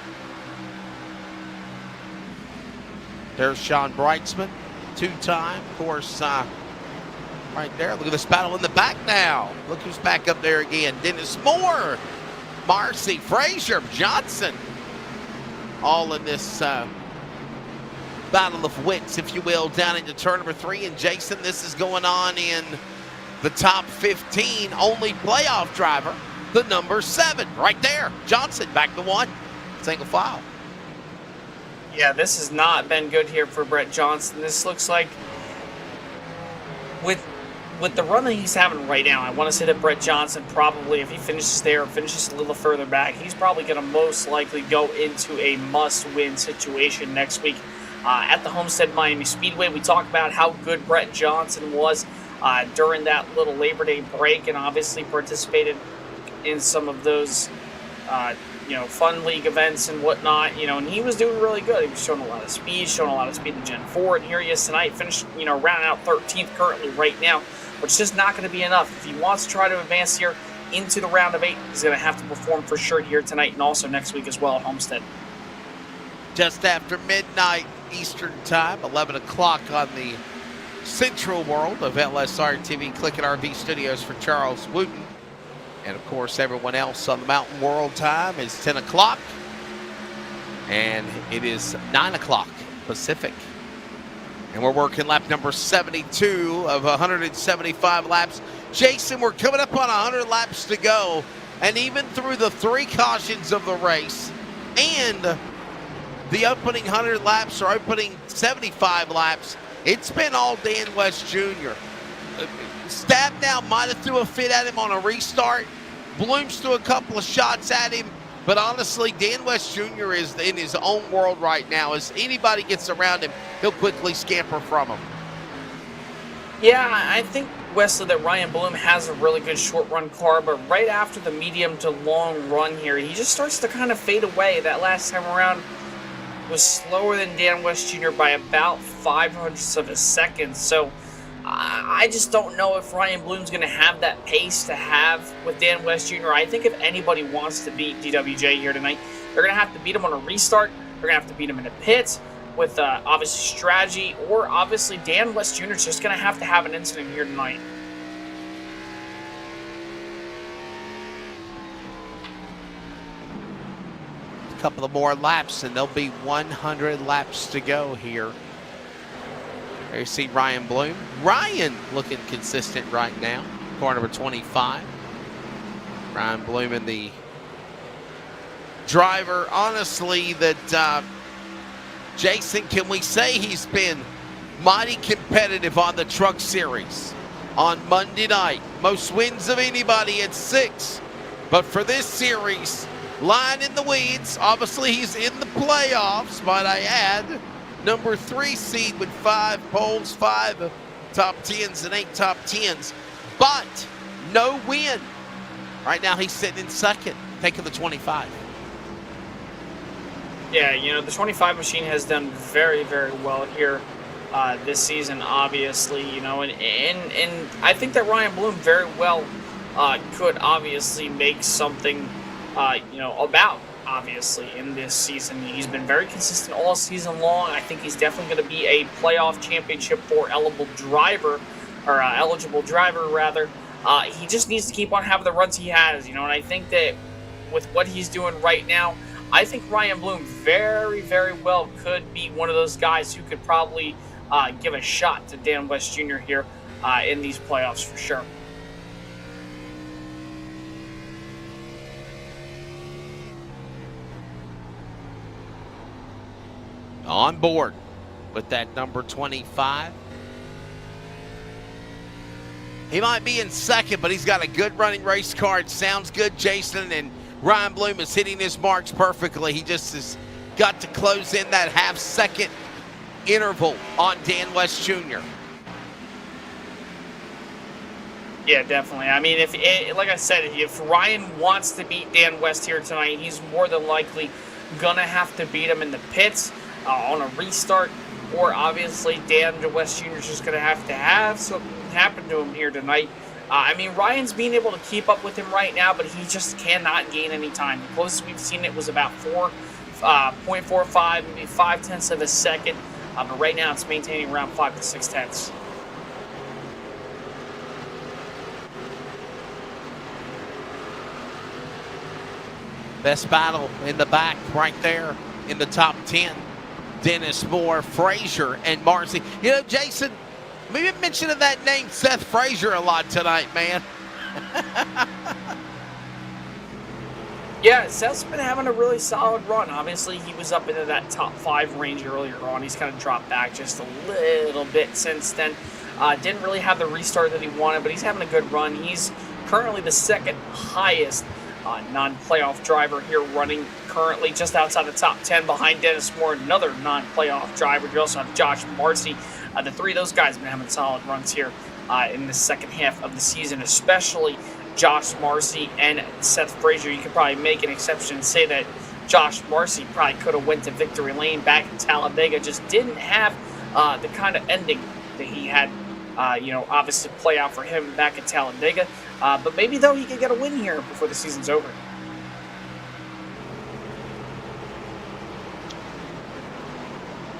There's Sean Breitzman, 2-time, of course, right there. Look at this battle in the back now. Look who's back up there again. Dennis Moore, Marcy, Frazier, Johnson, all in this battle of wits, if you will, down into turn number 3. And Jason, this is going on in the top 15. Only playoff driver, the number 7, right there. Johnson back to 1, single file. Yeah, this has not been good here for Brett Johnson. This looks like with the run that he's having right now, I want to say that Brett Johnson probably, if he finishes there or finishes a little further back, he's probably going to most likely go into a must-win situation next week. At the Homestead Miami Speedway, we talked about how good Brett Johnson was during that little Labor Day break, and obviously participated in some of those, fun league events and whatnot. And he was doing really good. He was showing a lot of speed in Gen 4, and here he is tonight, finished, rounding out 13th currently right now, but it's just not going to be enough. If he wants to try to advance here into the round of 8, he's going to have to perform for sure here tonight and also next week as well at Homestead. Just after midnight Eastern time, 11 o'clock on the central world of LSRTV CLICKIT RV Studios for Charles Wooten. And, of course, everyone else on the Mountain World time is 10 o'clock. And it is 9 o'clock Pacific. And we're working lap number 72 of 175 laps. Jason, we're coming up on 100 laps to go. And even through the 3 cautions of the race and the opening 100 laps or opening 75 laps, it's been all Dan West Jr. Stabnow might have threw a fit at him on a restart. Blooms threw a couple of shots at him. But honestly, Dan West Jr. is in his own world right now. As anybody gets around him, he'll quickly scamper from him. Yeah, I think, Wesley, that Ryan Bloom has a really good short-run car, but right after the medium to long run here, he just starts to kind of fade away. That last time around was slower than Dan West Jr. by about 0.05 of a second. So I just don't know if Ryan Bloom's going to have that pace to have with Dan West Jr. I think if anybody wants to beat DWJ here tonight, they're going to have to beat him on a restart. They're going to have to beat him in a pit with obviously strategy, or obviously Dan West Jr. is just going to have an incident here tonight. couple of more laps, and there'll be 100 laps to go here. There you see Ryan Bloom. Ryan looking consistent right now. Car number 25. Ryan Bloom in the driver. Honestly, that Jason, can we say he's been mighty competitive on the Truck Series on Monday night? Most wins of anybody at 6. But for this series, line in the weeds. Obviously, he's in the playoffs, might I add. Number 3 seed with 5 poles, 5 top 10s and 8 top 10s. But no win. Right now, he's sitting in second, taking the 25. Yeah, the 25 machine has done very, very well here this season, obviously, and I think that Ryan Bloom very well could obviously make something, about, obviously, in this season. He's been very consistent all season long. I think he's definitely going to be a playoff championship for eligible driver, rather. He just needs to keep on having the runs he has, and I think that with what he's doing right now, I think Ryan Bloom very, very well could be one of those guys who could probably give a shot to Dan West Jr. here in these playoffs for sure. On board with that number 25. He might be in second, but he's got a good running race car. It sounds good, Jason, and Ryan Bloom is hitting his marks perfectly. He just has got to close in that half-second interval on Dan West Jr. Yeah, definitely. I mean, like I said, if Ryan wants to beat Dan West here tonight, he's more than likely going to have to beat him in the pits on a restart, or obviously Dan West Jr. is just going to have something happen to him here tonight. I mean, Ryan's being able to keep up with him right now, but he just cannot gain any time. The closest we've seen it was about 4.45, maybe 0.5 of a second. But right now it's maintaining around 5 to 6 tenths. Best battle in the back right there in the top 10. Dennis Moore, Frazier, and Marcy. Jason, we've been mentioning that name, Seth Frazier, a lot tonight, man. Yeah, Seth's been having a really solid run. Obviously, he was up into that top 5 range earlier on. He's kind of dropped back just a little bit since then. Didn't really have the restart that he wanted, but he's having a good run. He's currently the second highest non-playoff driver here, running currently just outside the top 10 behind Dennis Moore, another non-playoff driver. You also have Josh Marcy. The 3 of those guys have been having solid runs here in the second half of the season, especially Josh Marcy and Seth Frazier. You could probably make an exception and say that Josh Marcy probably could have went to victory lane back in Talladega, just didn't have the kind of ending that he had, obviously play out for him back in Talladega. But maybe, though, he could get a win here before the season's over.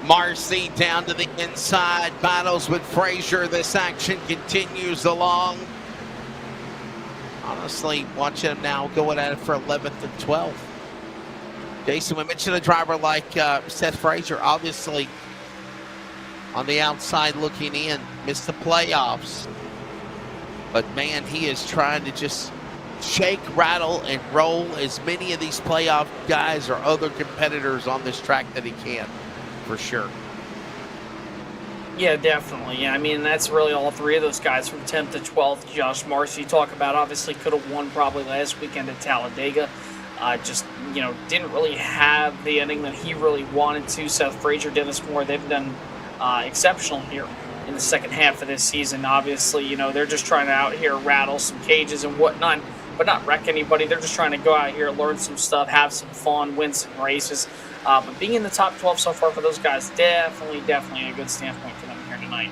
Marcy down to the inside, battles with Frazier. This action continues along. Honestly, watching him now going at it for 11th and 12th. Jason, we mentioned a driver like Seth Frazier, obviously on the outside looking in, missed the playoffs. But, man, he is trying to just shake, rattle, and roll as many of these playoff guys or other competitors on this track that he can, for sure. Yeah, definitely. Yeah, I mean, that's really all 3 of those guys from 10th to 12th. Josh Marcy, talk about, obviously could have won probably last weekend at Talladega. Just, didn't really have the ending that he really wanted to. Seth Frazier, Dennis Moore, they've done exceptional here in the second half of this season. Obviously, they're just trying to out here rattle some cages and whatnot, but not wreck anybody. They're just trying to go out here, learn some stuff, have some fun, win some races. But being in the top 12 so far for those guys, definitely a good standpoint for them here tonight.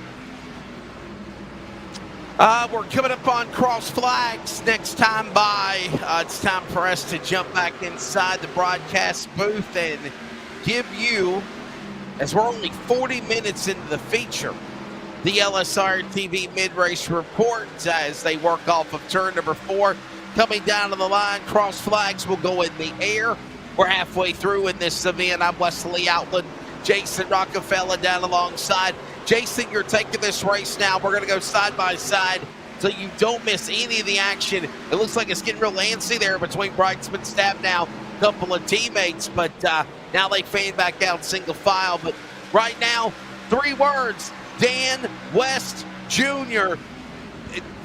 We're coming up on cross flags next time by. It's time for us to jump back inside the broadcast booth and give you, as we're only 40 minutes into the feature, the LSRTV mid-race report as they work off of turn number 4. Coming down to the line, cross flags will go in the air. We're halfway through in this event. I'm Wesley Outland, Jason Rockefeller down alongside. Jason, you're taking this race now. We're going to go side by side so you don't miss any of the action. It looks like it's getting real antsy there between Brightsman, Stabnow, a couple of teammates, but now they fade back down single file. But right now, 3 words, Dan West Jr.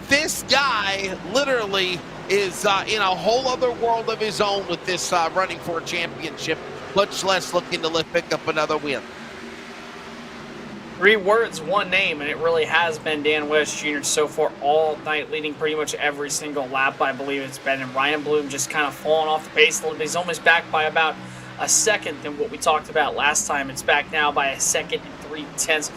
This guy literally is in a whole other world of his own with this running for a championship, much less looking to pick up another win. 3 words, 1 name, and it really has been Dan West Jr. so far all night, leading pretty much every single lap, I believe it's been. And Ryan Bloom just kind of falling off the pace a little bit. He's almost back by about a second than what we talked about last time. It's back now by a second and 3/10.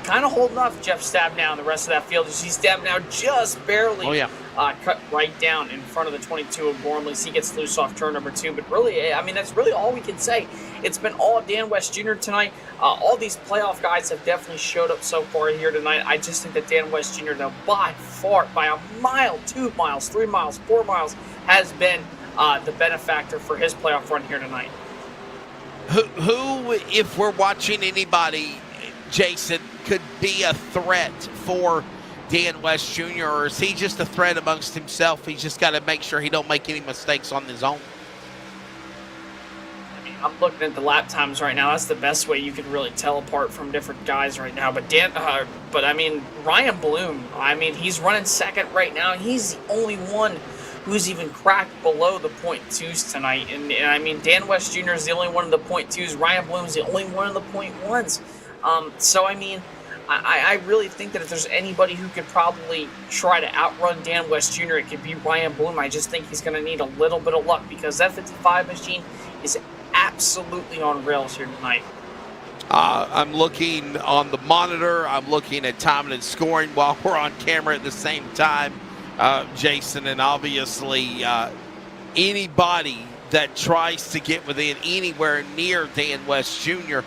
Kind of holding off Jeff Stabnow and the rest of that field. You see Stabnow just barely cut right down in front of the 22 of Gormley. He gets loose off turn number 2. But really, I mean, that's really all we can say. It's been all Dan West Jr. tonight. All these playoff guys have definitely showed up so far here tonight. I just think that Dan West Jr., though, by far, by a mile, 2 miles, 3 miles, 4 miles, has been the benefactor for his playoff run here tonight. Who, if we're watching anybody, Jason, could be a threat for Dan West Jr., or is he just a threat amongst himself? He's just got to make sure he don't make any mistakes on his own. I mean, I'm looking at the lap times right now. That's the best way you can really tell apart from different guys right now. But I mean, Ryan Bloom, I mean, he's running second right now. He's the only one who's even cracked below the .2s tonight. And I mean, Dan West Jr. is the only one of the .2s. Ryan Bloom's the only one of the .1s. So, I mean, I really think that if there's anybody who could probably try to outrun Dan West Jr., it could be Ryan Bloom. I just think he's going to need a little bit of luck because that 55 machine is absolutely on rails here tonight. I'm looking on the monitor. I'm looking at timing and scoring while we're on camera at the same time, Jason. And obviously, anybody that tries to get within anywhere near Dan West Jr.,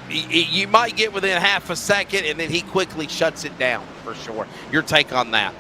you might get within half a second, and then he quickly shuts it down for sure. Your take on that?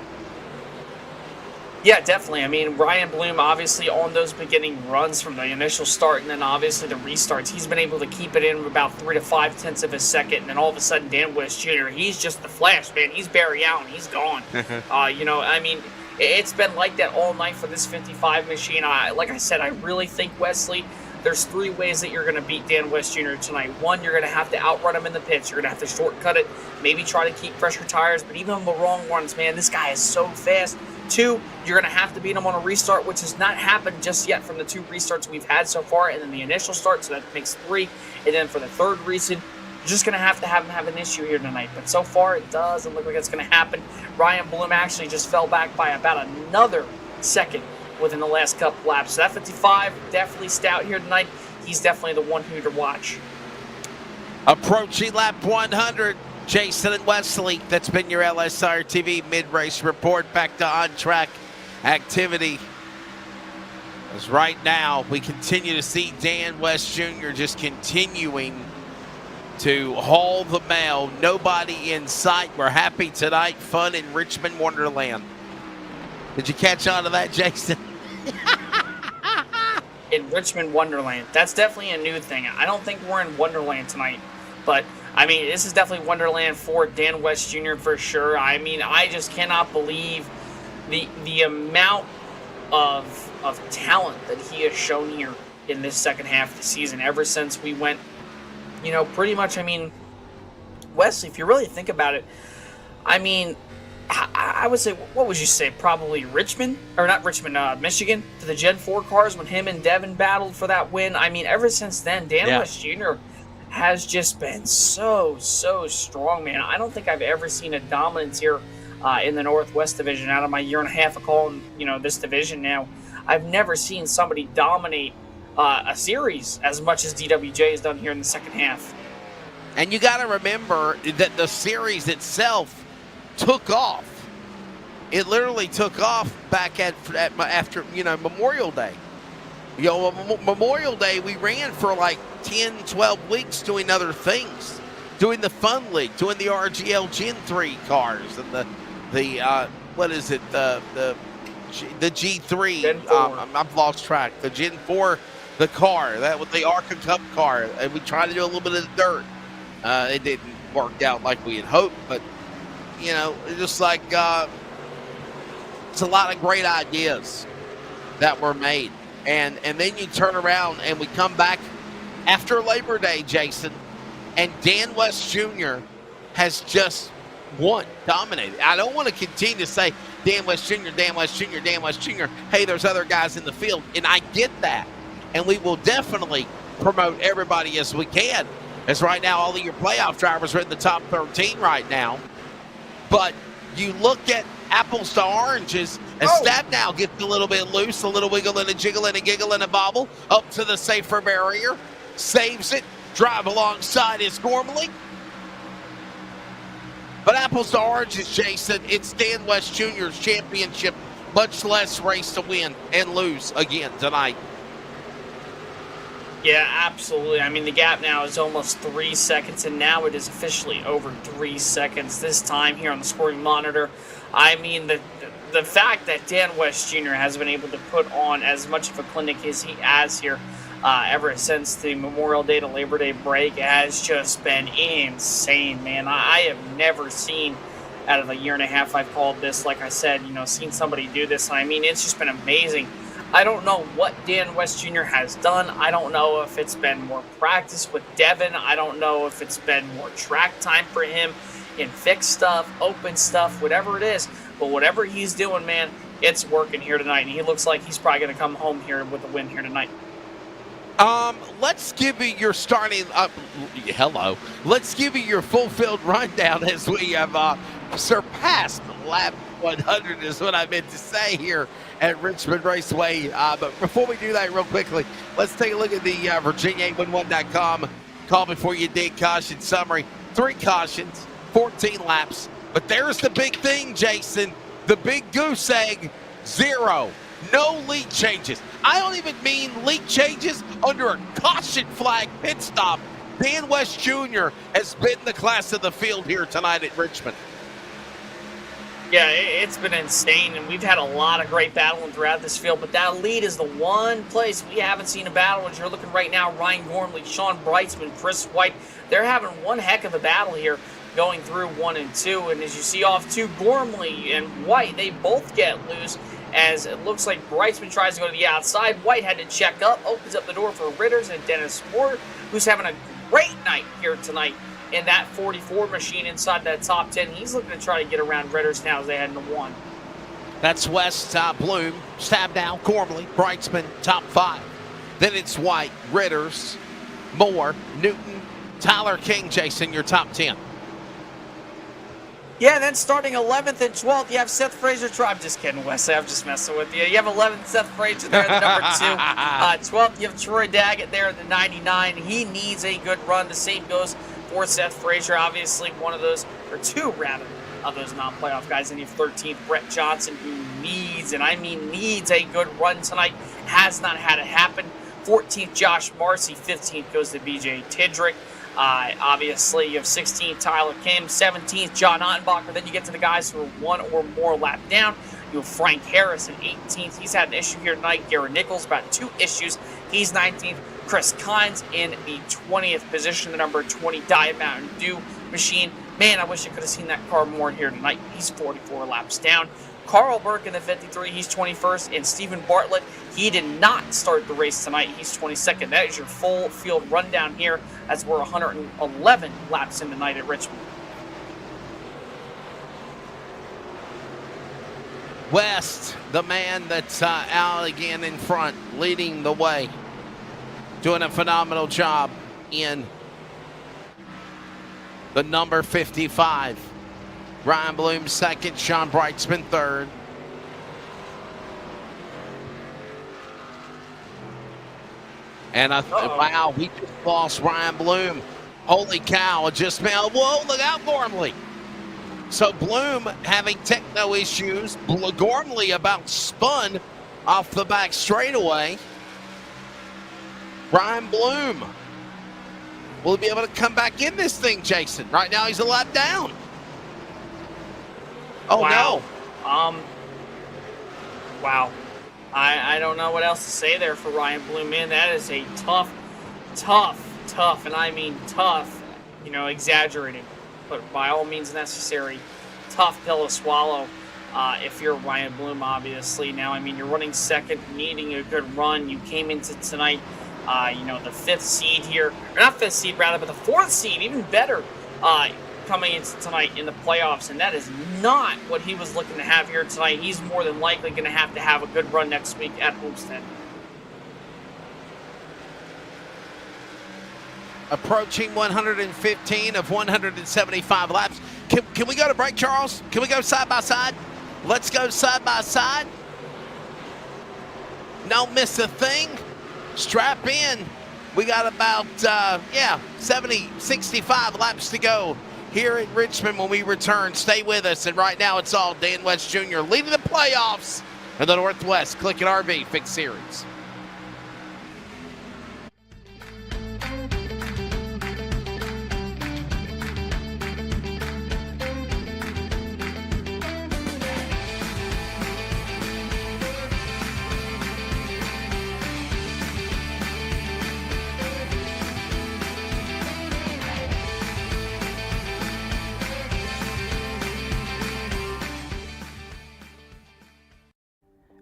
Yeah, definitely. I mean, Ryan Bloom, obviously, on those beginning runs from the initial start and then obviously the restarts, he's been able to keep it in about 3 to 5 tenths of a second. And then all of a sudden, Dan West Jr., he's just the flash, man. He's Barry Allen. He's gone. You know, I mean, it's been like that all night for this 55 machine. Like I said, I really think, Wesley, there's 3 ways that you're going to beat Dan West Jr. tonight. 1, you're going to have to outrun him in the pits. You're going to have to shortcut it, maybe try to keep fresher tires. But even on the wrong ones, man, this guy is so fast. 2, you're going to have to beat him on a restart, which has not happened just yet from the 2 restarts we've had so far, and then the initial start, so that makes 3. And then for the 3rd reason, you're just going to have him have an issue here tonight. But so far, it doesn't look like it's going to happen. Ryan Bloom actually just fell back by about another second within the last couple laps. So that 55, definitely stout here tonight. He's definitely the one who to watch. Approaching lap 100, Jason and Wesley. That's been your LSRTV mid-race report. Back to on-track activity. As right now, we continue to see Dan West Jr. just continuing to haul the mail. Nobody in sight. We're happy tonight. Fun in Richmond, Wonderland. Did you catch on to that, Jason? In Richmond, Wonderland. That's definitely a new thing. I don't think we're in Wonderland tonight. But, I mean, this is definitely Wonderland for Dan West Jr. for sure. I mean, I just cannot believe the amount of talent that he has shown here in this second half of the season ever since we went, you know, pretty much, I mean, Wesley, if you really think about it, I mean, I would say, what would you say? Probably Richmond, or not Richmond, Michigan, to the Gen 4 cars when him and Devin battled for that win. I mean, ever since then, Dan West Jr. has just been so strong, man. I don't think I've ever seen a dominance here in the Northwest Division out of my year and a half of calling, you know, this division now. I've never seen somebody dominate a series as much as DWJ has done here in the second half. And you got to remember that the series itself took off. It literally took off back after, you know, Memorial Day. You know, Memorial Day, we ran for like 10, 12 weeks doing other things, doing the Fun League, doing the RGL Gen 3 cars, and the what is it, the the G3. Gen 4. I've lost track. The Gen 4, the car, that was the Arca Cup car. And we tried to do a little bit of the dirt. It didn't work out like we had hoped, but, you know, it's just like it's a lot of great ideas that were made. And then you turn around and we come back after Labor Day, Jason, and Dan West Jr. has just won, dominated. I don't want to continue to say Dan West Jr., Dan West Jr., Dan West Jr. Hey, there's other guys in the field, and I get that. And we will definitely promote everybody as we can. As right now, all of your playoff drivers are in the top 13 right now. But you look at apples to oranges, as Stabnow gets a little bit loose, a little wiggle and a jiggle and a giggle and a bobble, up to the safer barrier, saves it, drive alongside is Gormley. But apples to oranges, Jason, it's Dan West Jr.'s championship, much less race to win and lose again tonight. Yeah, absolutely. I mean, the gap now is almost 3 seconds, and now it is officially over 3 seconds this time here on the scoring monitor. I mean, the fact that Dan West Jr. has been able to put on as much of a clinic as he has here ever since the Memorial Day to Labor Day break has just been insane, man. I have never seen, out of a year and a half I've called this, like I said, you know, seen somebody do this. I mean, it's just been amazing. I don't know what Dan West Jr. has done. I don't know if it's been more practice with Devin. I don't know if it's been more track time for him in fixed stuff, open stuff, whatever it is. But whatever he's doing, man, it's working here tonight. And he looks like he's probably going to come home here with a win here tonight. Let's give you your starting hello. Let's give you your full-field rundown as we have surpassed lap 100 is what I meant to say here at Richmond Raceway. But before we do that real quickly, let's take a look at the Virginia811.com call before you dig caution summary. 3 cautions, 14 laps. But there's the big thing, Jason. The big goose egg, 0. No lead changes. I don't even mean lead changes under a caution flag pit stop. Dan West Jr. has been the class of the field here tonight at Richmond. Yeah, it's been insane, and we've had a lot of great battling throughout this field, but that lead is the one place we haven't seen a battle. As you're looking right now, Ryan Gormley, Sean Brightsman, Chris White, they're having one heck of a battle here going through 1 and 2, and as you see off 2, Gormley and White, they both get loose, as it looks like Brightsman tries to go to the outside. White had to check up, opens up the door for Ritters and Dennis Moore, who's having a great night here tonight in that 44 machine inside that top 10. He's looking to try to get around Ritters now as they head into 1. That's West, Bloom, Stabnow, Gormley, Brightsman, top 5. Then it's White, Ritters, Moore, Newton, Tyler King, Jason, your top 10. Yeah, then starting 11th and 12th, you have Seth Frazier. I'm just kidding, Wes. I'm just messing with you. You have 11th Seth Frazier there at the number 2. 12th, you have Troy Daggett there at the 99. He needs a good run. The same goes for Seth Frazier. Obviously, one of those, or 2 rather, of those non-playoff guys. And you have 13th, Brett Johnson, who needs, and I mean needs, a good run tonight. Has not had it happen. 14th, Josh Marcy. 15th goes to BJ Tidrick. Obviously, you have 16th, Tyler Kim, 17th, John Ottenbacher. Then you get to the guys who are 1 or more lap down. You have Frank Harris at 18th. He's had an issue here tonight. Garrett Nichols, about 2 issues. He's 19th. Chris Kynes in the 20th position, the number 20 Diet Mountain Dew machine. Man, I wish I could have seen that car more here tonight. He's 44 laps down. Carl Burke in the 53, he's 21st. And Stephen Bartlett, he did not start the race tonight. He's 22nd. That is your full field rundown here as we're 111 laps in tonight at Richmond. West, the man that's out again in front, leading the way. Doing a phenomenal job in the number 55. Ryan Bloom 2nd, Sean Brightsman 3rd. And wow, we just lost Ryan Bloom. Holy cow, just now. Whoa, look out, Gormley. So Bloom having techno issues. Gormley about spun off the back straightaway. Ryan Bloom. Will he be able to come back in this thing, Jason? Right now he's a lap down. Oh, wow. no. Wow. I don't know what else to say there for Ryan Bloom, man. That is a tough, and I mean tough, exaggerating, but by all means necessary, tough pill to swallow if you're Ryan Bloom, obviously. Now, I mean, you're running second, needing a good run. You came into tonight, the fifth seed here, or not fifth seed, rather, but the fourth seed, even better, coming into tonight in the playoffs, and that is not what he was looking to have here tonight. He's more than likely going to have a good run next week at Homestead. Approaching 115 of 175 laps. Can we go to break, Charles? Can we go side by side? Let's go side by side. Don't miss a thing. Strap in. We got about, 65 laps to go here at Richmond when we return. Stay with us. And right now it's all Dan West Jr. leading the playoffs in the Northwest CLICKIT RV Fixed Series.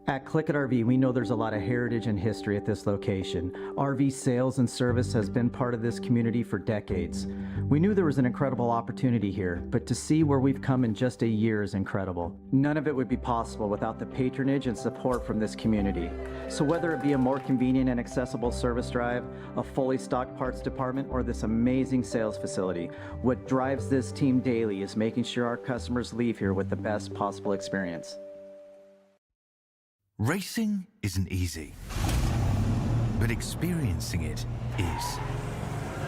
At CLICKIT RV, we know there's a lot of heritage and history at this location. RV sales and service has been part of this community for decades. We knew there was an incredible opportunity here, but to see where we've come in just a year is incredible. None of it would be possible without the patronage and support from this community. So whether it be a more convenient and accessible service drive, a fully stocked parts department, or this amazing sales facility, what drives this team daily is making sure our customers leave here with the best possible experience. Racing isn't easy, but experiencing it is.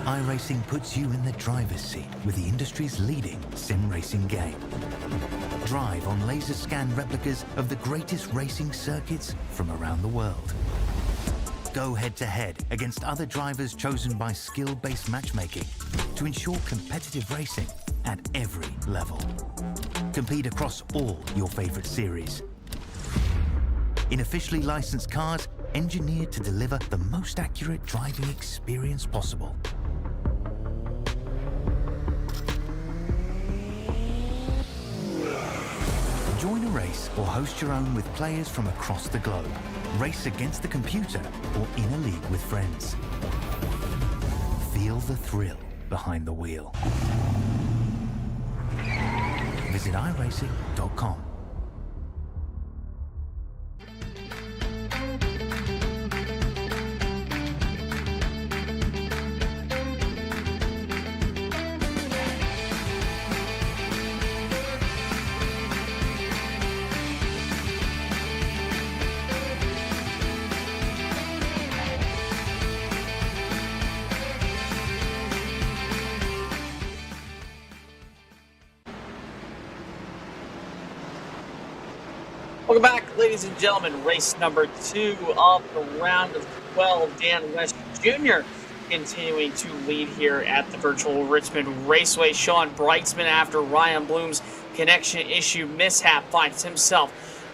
iRacing puts you in the driver's seat with the industry's leading sim racing game. Drive on laser scan replicas of the greatest racing circuits from around the world. Go head to head against other drivers chosen by skill-based matchmaking to ensure competitive racing at every level. Compete across all your favorite series. In officially licensed cars, engineered to deliver the most accurate driving experience possible. Join a race or host your own with players from across the globe. Race against the computer or in a league with friends. Feel the thrill behind the wheel. Visit iRacing.com. Welcome back, ladies and gentlemen. Race number 2 of the round of 12. Dan West Jr. continuing to lead here at the virtual Richmond Raceway. Sean Brightsman, after Ryan Bloom's connection issue mishap, finds himself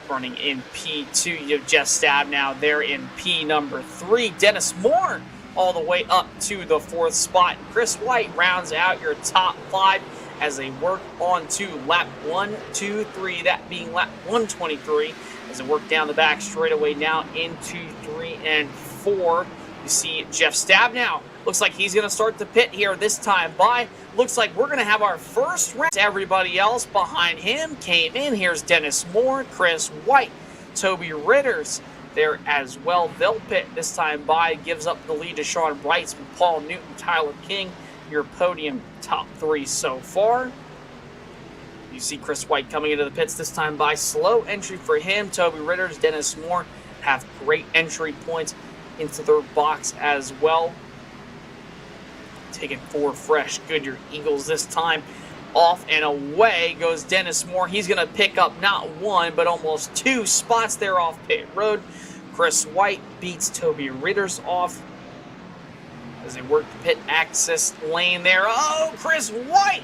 running in P2. You have Jeff Stab now there in P number 3. Dennis Moore all the way up to the 4th spot. Chris White rounds out your top 5 as they work on to lap 1, 2, 3, that being lap 123, as they work down the back straightaway now into 3 and 4. You see Jeff Stab now. Looks like he's going to start the pit here this time by. Looks like we're going to have our first round. Everybody else behind him came in. Here's Dennis Moore, Chris White, Toby Ritters there as well. They'll pit this time by. Gives up the lead to Sean Brightsman, Paul Newton, Tyler King. Your podium top 3 so far. You see Chris White coming into the pits this time by. Slow entry for him. Toby Ritters, Dennis Moore have great entry points into their box as well. Taking 4 fresh Goodyear Eagles this time. Off and away goes Dennis Moore. He's going to pick up not 1, but almost 2 spots there off pit road. Chris White beats Toby Ritters off as they work the pit access lane there. Oh, Chris White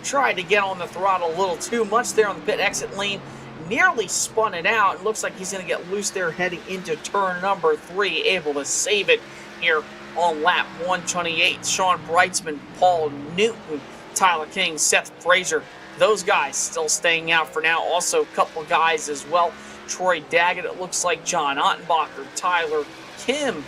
tried to get on the throttle a little too much there on the pit exit lane. nearly spun it out. It looks like he's going to get loose there heading into turn number 3, able to save it here on lap 128. Sean Brightsman, Paul Newton, Tyler King, Seth Frazier, those guys still staying out for now. Also, a couple guys as well. Troy Daggett, it looks like John Ottenbacher, Tyler Kim,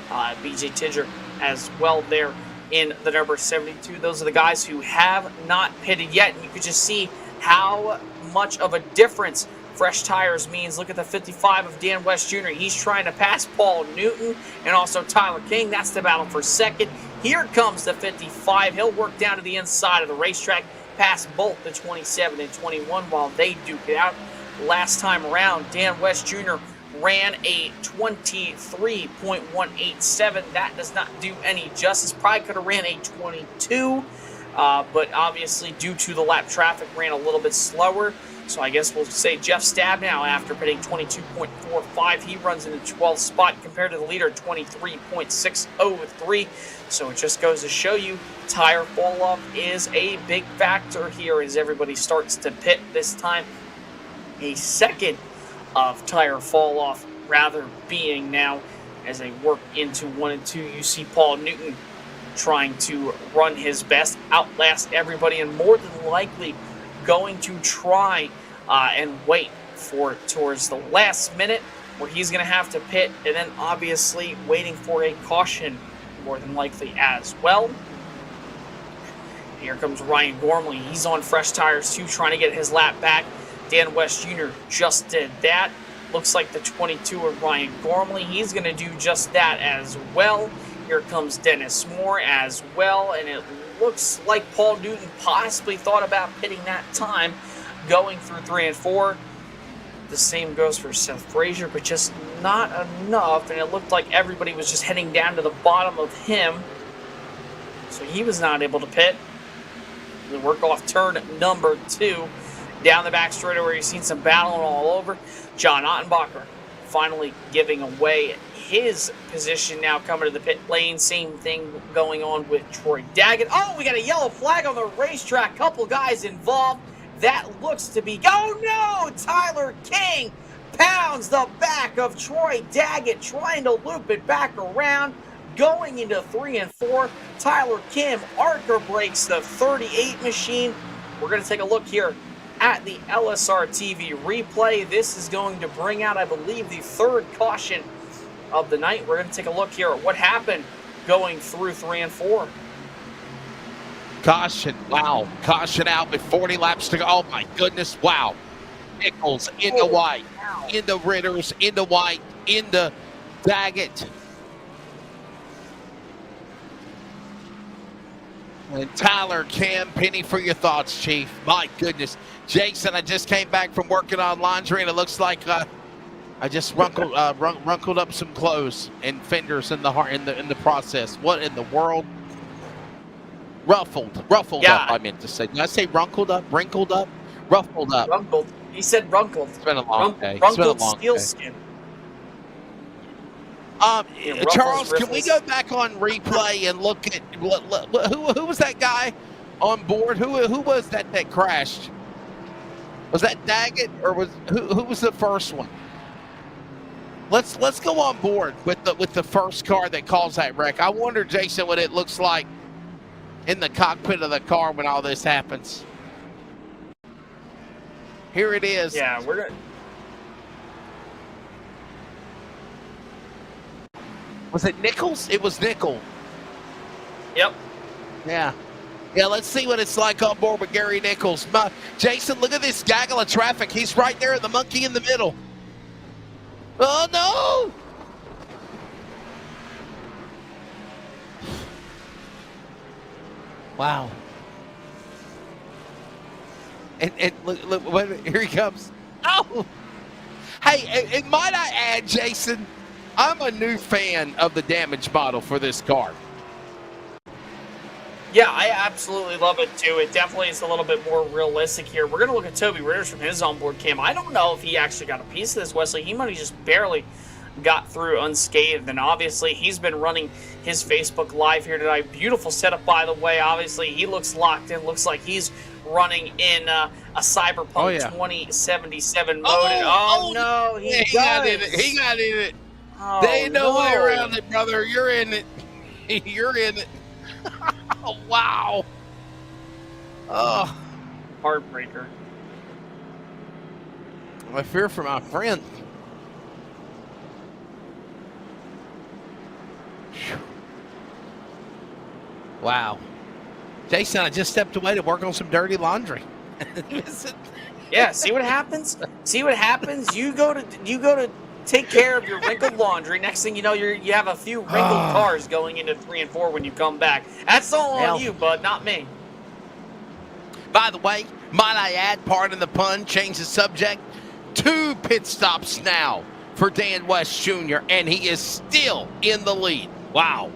BJ Tidger as well there in the number 72. Those are the guys who have not pitted yet. And you could just see how much of a difference fresh tires means. Look at the 55 of Dan West Jr. He's trying to pass Paul Newton and also Tyler King. That's the battle for second. Here comes the 55. He'll work down to the inside of the racetrack, pass both the 27 and 21 while they duke it out. Last time around, Dan West Jr. ran a 23.187. That does not do any justice. Probably could have ran a 22, but obviously due to the lap traffic, ran a little bit slower. So I guess we'll say Jeff Stabnow, after pitting 22.45, he runs in the 12th spot compared to the leader, 23.603. So it just goes to show you tire fall off is a big factor here as everybody starts to pit this time. A second of tire fall off rather being now as they work into 1 and 2. You see Paul Newton trying to run his best, outlast everybody, and more than likely going to try and wait for towards the last minute where he's going to have to pit, and then obviously waiting for a caution more than likely as well. Here comes Ryan Gormley. He's on fresh tires too, trying to get his lap back. Dan West Jr. just did that. Looks like the 22 of Ryan Gormley. He's going to do just that as well. Here comes Dennis Moore as well, and it looks like Paul Newton possibly thought about pitting that time going through 3 and 4. The same goes for Seth Frazier, but just not enough, and it looked like everybody was just heading down to the bottom of him, so he was not able to pit. We work off turn number 2. Down the back straightaway where you've seen some battling all over. John Ottenbacher finally giving away his position now coming to the pit lane. Same thing going on with Troy Daggett. Oh, we got a yellow flag on the racetrack. Couple guys involved. That looks to be... Oh, no! Tyler King pounds the back of Troy Daggett, trying to loop it back around. Going into 3 and 4. Tyler Kim Archer breaks the 38 machine. We're going to take a look here at the LSRTV replay. This is going to bring out, I believe, the 3rd caution of the night. We're going to take a look here at what happened going through 3 and 4. Caution, wow. Caution out with 40 laps to go. Oh, my goodness, wow. Nichols into white, into Ritters, into white, into Daggett. And Tyler Kim, penny for your thoughts, Chief. My goodness. Jason, I just came back from working on laundry, and it looks like I just runkled up some clothes and fenders in the process. What in the world? Ruffled yeah. up, I meant to say. Did I say wrinkled up? Wrinkled up? Ruffled up. Runkled. He said runkled. It's been a long day. Runkled steel skin. Charles, can we go back on replay and look at who was that guy on board? Who was that crashed? Was that Daggett, or who was the first one? Let's go on board with the first car that caused that wreck. I wonder, Jason, what it looks like in the cockpit of the car when all this happens. Here it is. Yeah, we're gonna. Was it Nichols? It was Nichols. Yep. Yeah, let's see what it's like on board with Gary Nichols. Jason, look at this gaggle of traffic. He's right there, the monkey in the middle. Oh, no! Wow. And look, here he comes. Oh! Hey, and might I add, Jason, I'm a new fan of the damage model for this car. Yeah, I absolutely love it too. It definitely is a little bit more realistic here. We're going to look at Toby Ritters from his onboard cam. I don't know if he actually got a piece of this, Wesley. He might have just barely got through unscathed. And obviously, he's been running his Facebook Live here tonight. Beautiful setup, by the way. Obviously, he looks locked in. Looks like he's running in a Cyberpunk 2077 mode. No, he got in it. He got in it. Oh, there ain't no way around it, brother. You're in it. You're in it. Oh, wow. Oh, heartbreaker. I fear for my friend. Wow. Jason, I just stepped away to work on some dirty laundry. Yeah, see what happens? See what happens? You go to take care of your wrinkled laundry. Next thing you know, you have a few wrinkled cars going into 3 and 4 when you come back. That's all on you, bud, not me. By the way, might I add, pardon the pun, change the subject, 2 pit stops now for Dan West Jr., and he is still in the lead. Wow.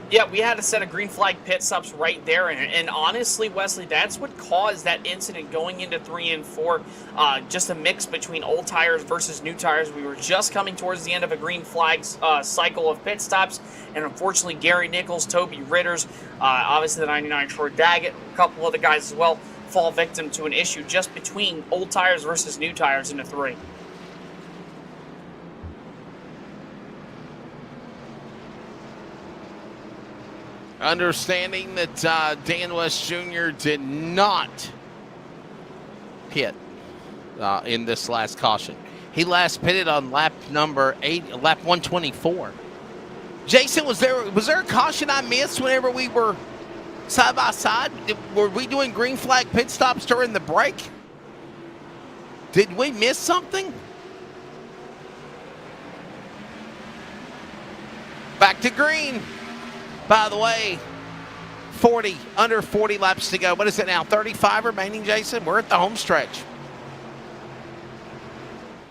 Yeah, we had a set of green flag pit stops right there, and honestly, Wesley, that's what caused that incident going into 3 and 4. Just a mix between old tires versus new tires. We were just coming towards the end of a green flag cycle of pit stops, and unfortunately, Gary Nichols, Toby Ritters, obviously the 99 Troy Daggett, a couple other guys as well, fall victim to an issue just between old tires versus new tires into 3. Understanding that Dan West Jr. did not pit in this last caution. He last pitted on lap number 8, lap 124. Jason, was there a caution I missed whenever we were side by side? Were we doing green flag pit stops during the break? Did we miss something? Back to green. By the way, under 40 laps to go. What is it now? 35 remaining, Jason? We're at the home stretch.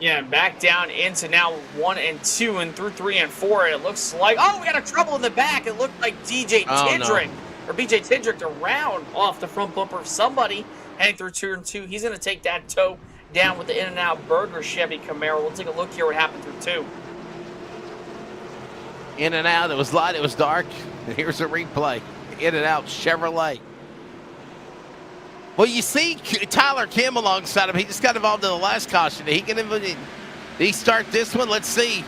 Yeah, and back down into now 1 and 2 and through 3 and 4. It looks like, we got a trouble in the back. It looked like BJ Tidrick around off the front bumper of somebody heading through 2 and 2. He's going to take that toe down with the In-N-Out Burger Chevy Camaro. We'll take a look here what happened through 2. In and out, it was light, it was dark. And here's a replay. In and out, Chevrolet. Well, you see Tyler Kim alongside him. He just got involved in the last caution. Did he start this one? Let's see.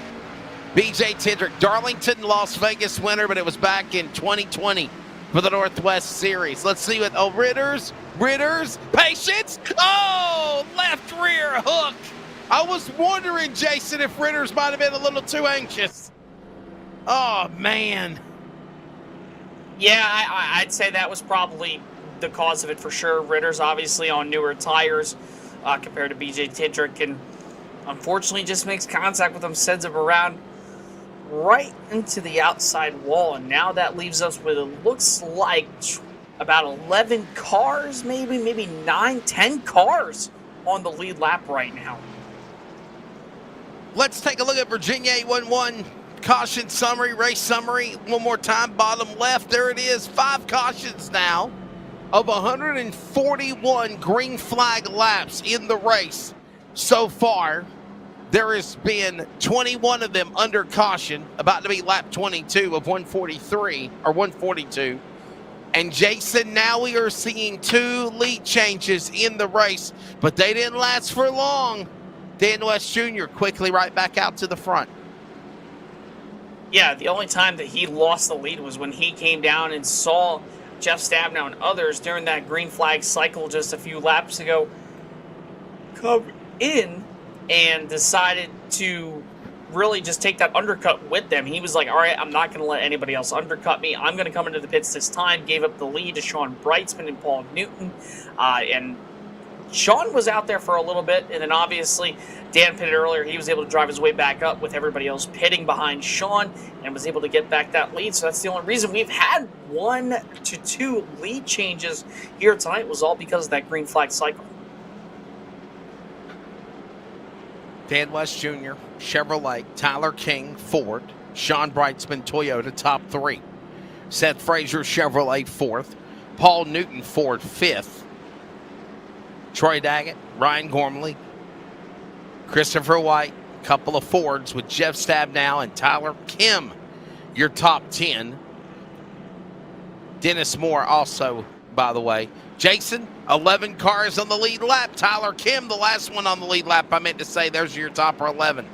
BJ Tidrick, Darlington, Las Vegas winner, but it was back in 2020 for the Northwest Series. Let's see what, Ritters, patience. Left rear hook. I was wondering, Jason, if Ritters might have been a little too anxious. Oh, man. Yeah, I'd say that was probably the cause of it for sure. Ritter's obviously on newer tires compared to BJ Tidrick, and unfortunately just makes contact with him, sends him around right into the outside wall, and now that leaves us with, it looks like, about 11 cars, maybe 9, 10 cars on the lead lap right now. Let's take a look at Virginia 811. Caution summary, race summary, one more time, bottom left, there it is, 5 cautions now of 141 green flag laps in the race so far. There has been 21 of them under caution, about to be lap 22 of 143, or 142. And Jason, now we are seeing 2 lead changes in the race, but they didn't last for long. Dan West Jr. quickly right back out to the front. Yeah, the only time that he lost the lead was when he came down and saw Jeff Stabnow and others during that green flag cycle just a few laps ago come in and decided to really just take that undercut with them. He was like, all right, I'm not going to let anybody else undercut me. I'm going to come into the pits this time. Gave up the lead to Sean Brightsman and Paul Newton. And Sean was out there for a little bit, and then obviously Dan pitted earlier. He was able to drive his way back up with everybody else pitting behind Sean and was able to get back that lead. So that's the only reason we've had 1 to 2 lead changes here tonight, was all because of that green flag cycle. Dan West Jr., Chevrolet, Tyler King, Ford, Sean Brightsman, Toyota, top 3. Seth Frazier, Chevrolet, 4th. Paul Newton, Ford, 5th. Troy Daggett, Ryan Gormley, Christopher White, a couple of Fords with Jeff Stabnow and Tyler Kim your top 10. Dennis Moore also, by the way. Jason, 11 cars on the lead lap. Tyler Kim, the last one on the lead lap. I meant to say there's your top 11.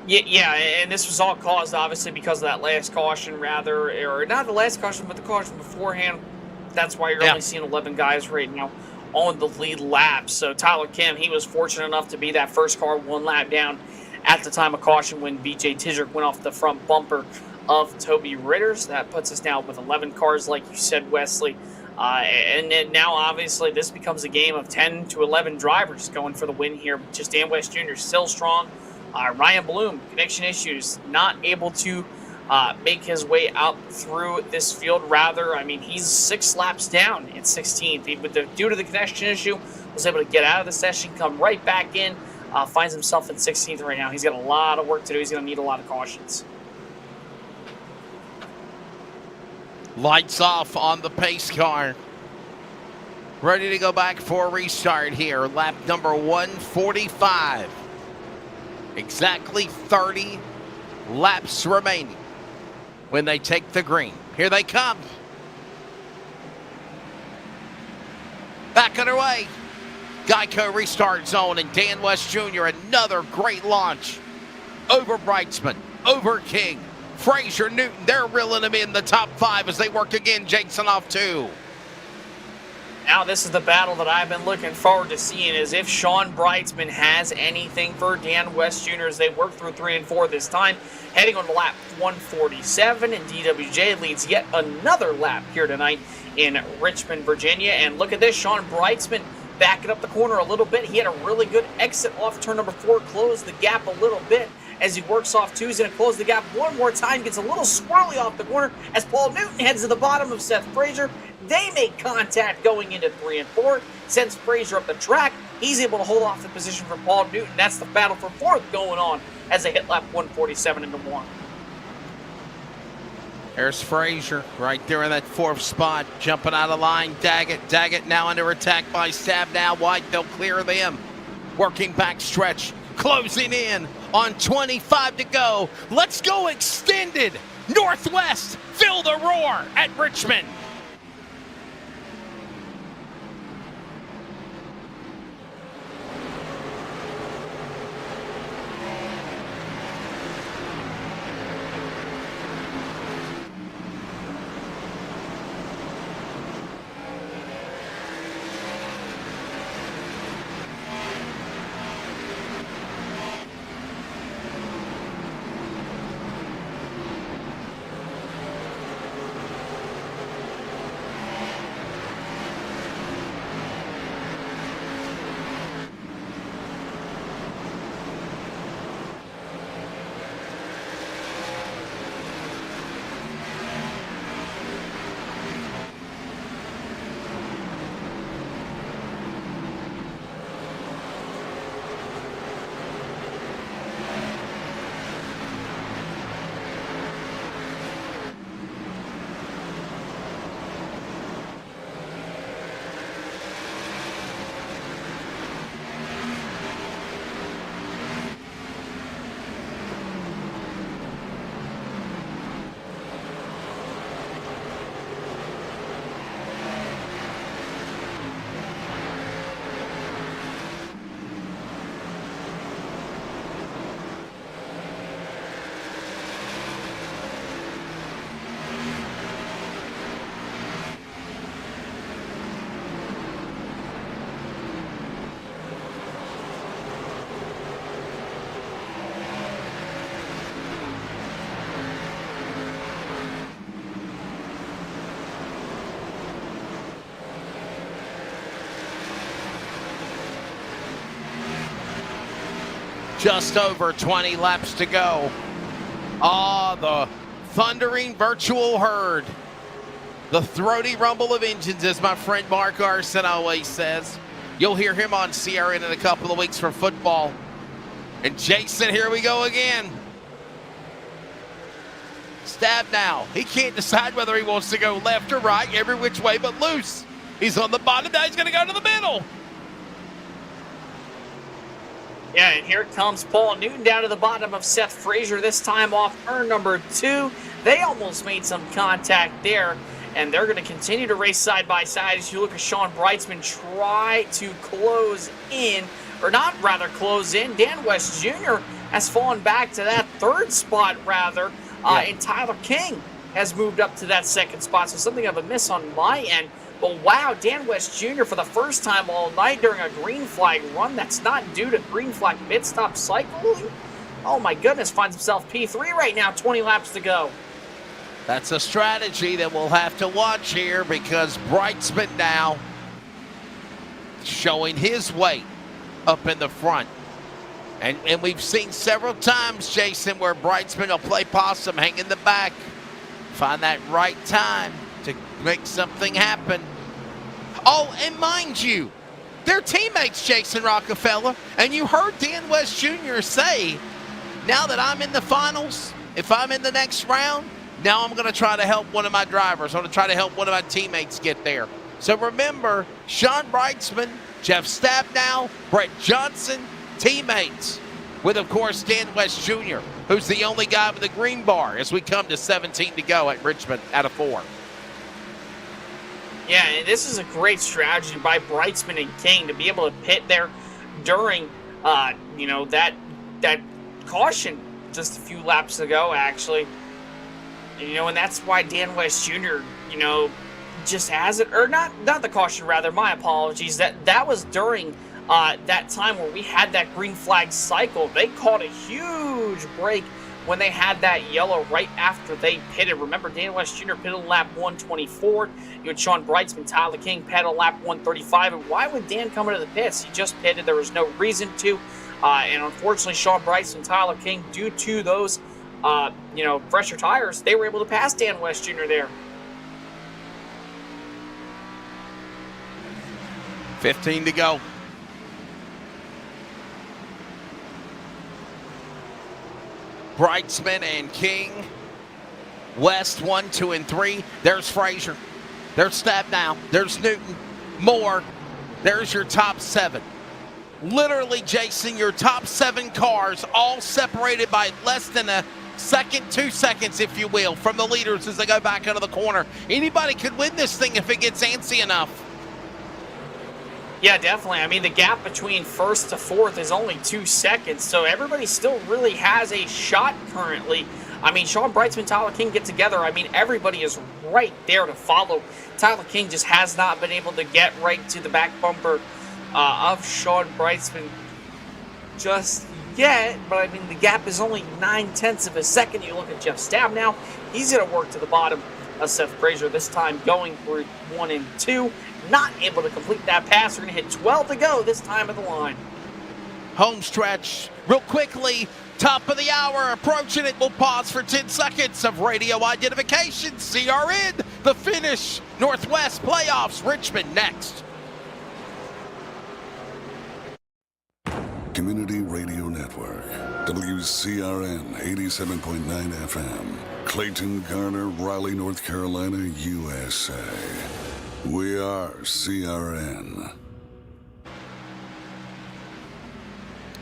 Yeah, and this was all caused, obviously, because of that last caution, rather. Or not the last caution, but the caution beforehand. That's why you're only seeing 11 guys right now on the lead lap. So Tyler Kim, he was fortunate enough to be that first car one lap down at the time of caution when BJ Tidrick went off the front bumper of Toby Ritters. That puts us now with 11 cars, like you said, Wesley. And then now, obviously, this becomes a game of 10 to 11 drivers going for the win here. Just Dan West Jr. still strong. Ryan Bloom, connection issues, not able to make his way out through this field. Rather, I mean, he's 6 laps down in 16th. Due to the connection issue, was able to get out of the session, come right back in, finds himself in 16th right now. He's got a lot of work to do. He's going to need a lot of cautions. Lights off on the pace car. Ready to go back for a restart here. Lap number 145. Exactly 30 laps remaining when they take the green. Here they come. Back underway. Geico restart zone and Dan West Jr. Another great launch. Over Brightsman, over King. Fraser Newton, they're reeling him in the top 5 as they work again. Jason off 2. Now this is the battle that I've been looking forward to seeing, is if Sean Brightsman has anything for Dan West Jr. as they work through 3 and 4 this time. Heading on to lap 147, and DWJ leads yet another lap here tonight in Richmond, Virginia. And look at this, Sean Brightsman backing up the corner a little bit. He had a really good exit off turn number 4, closed the gap a little bit. As he works off 2, he's going to close the gap one more time, gets a little squirrely off the corner as Paul Newton heads to the bottom of Seth Frazier. They make contact going into 3 and 4, sends Frazier up the track. He's able to hold off the position for Paul Newton. That's the battle for 4th going on as they hit lap 147 into 1. There's Frazier right there in that 4th spot, jumping out of line. Daggett now under attack by Stabnow. White, they'll clear them. Working back stretch, closing in on 25 to go. Let's go extended. Northwest, feel the roar at Richmond. Just over 20 laps to go. The thundering virtual herd. The throaty rumble of engines, as my friend Mark Arson always says. You'll hear him on CRN in a couple of weeks for football. And Jason, here we go again. Stabnow. He can't decide whether he wants to go left or right, every which way but loose. He's on the bottom, now he's going to go to the middle. Yeah, and here comes Paul Newton down to the bottom of Seth Frazier, this time off turn number 2. They almost made some contact there, and they're going to continue to race side by side as you look at Sean Brightsman try to close in, or not rather close in. Dan West Jr. has fallen back to that 3rd spot, rather, and Tyler King has moved up to that 2nd spot, so something of a miss on my end. But wow, Dan West Jr. for the first time all night during a green flag run that's not due to green flag pit stop cycling. Oh my goodness, finds himself P3 right now, 20 laps to go. That's a strategy that we'll have to watch here because Brightsman now showing his weight up in the front. And we've seen several times, Jason, where Brightsman will play possum, hang in the back, find that right time to make something happen. Oh, and mind you, they're teammates, Jason Rockefeller. And you heard Dan West Jr. say, now that I'm in the finals, if I'm in the next round, now I'm going to try to help one of my drivers. I'm going to try to help one of my teammates get there. So remember, Sean Brightsman, Jeff Stabnow, Brett Johnson, teammates with, of course, Dan West Jr., who's the only guy with the green bar as we come to 17 to go at Richmond out of 4. Yeah, and this is a great strategy by Brightsman and King to be able to pit there during, that caution just a few laps ago, actually. And that's why Dan West Jr., just has it, or not the caution, rather, my apologies. That was during that time where we had that green flag cycle. They caught a huge break when they had that yellow right after they pitted. Remember, Dan West Jr. pitted lap 124. You had Sean Brightsman, Tyler King pitted lap 135. And why would Dan come into the pits? He just pitted. There was no reason to. And unfortunately, Sean Brightsman, Tyler King, due to those, fresher tires, they were able to pass Dan West Jr. there. 15 to go. Brightsman and King. West 1, 2, and 3. There's Frazier. There's Stabnow. There's Newton. Moore. There's your top 7. Literally, Jason, your top 7 cars all separated by less than a second, 2 seconds, if you will, from the leaders as they go back out of the corner. Anybody could win this thing if it gets antsy enough. Yeah, definitely. I mean, the gap between 1st to 4th is only 2 seconds, so everybody still really has a shot currently. I mean, Sean Brightsman, Tyler King get together. I mean, everybody is right there to follow. Tyler King just has not been able to get right to the back bumper of Sean Brightsman just yet, but I mean, the gap is only 9/10 of a second. You look at Jeff Stabnow, he's going to work to the bottom of Seth Frazier, this time going for 1 and 2. Not able to complete that pass. We're going to hit 12 to go this time at the line. Home stretch. Real quickly, top of the hour, approaching it. We'll pause for 10 seconds of radio identification. CRN, the finish. Northwest playoffs, Richmond next. Community Radio Network, WCRN 87.9 FM, Clayton, Garner, Raleigh, North Carolina, USA. We are CRN.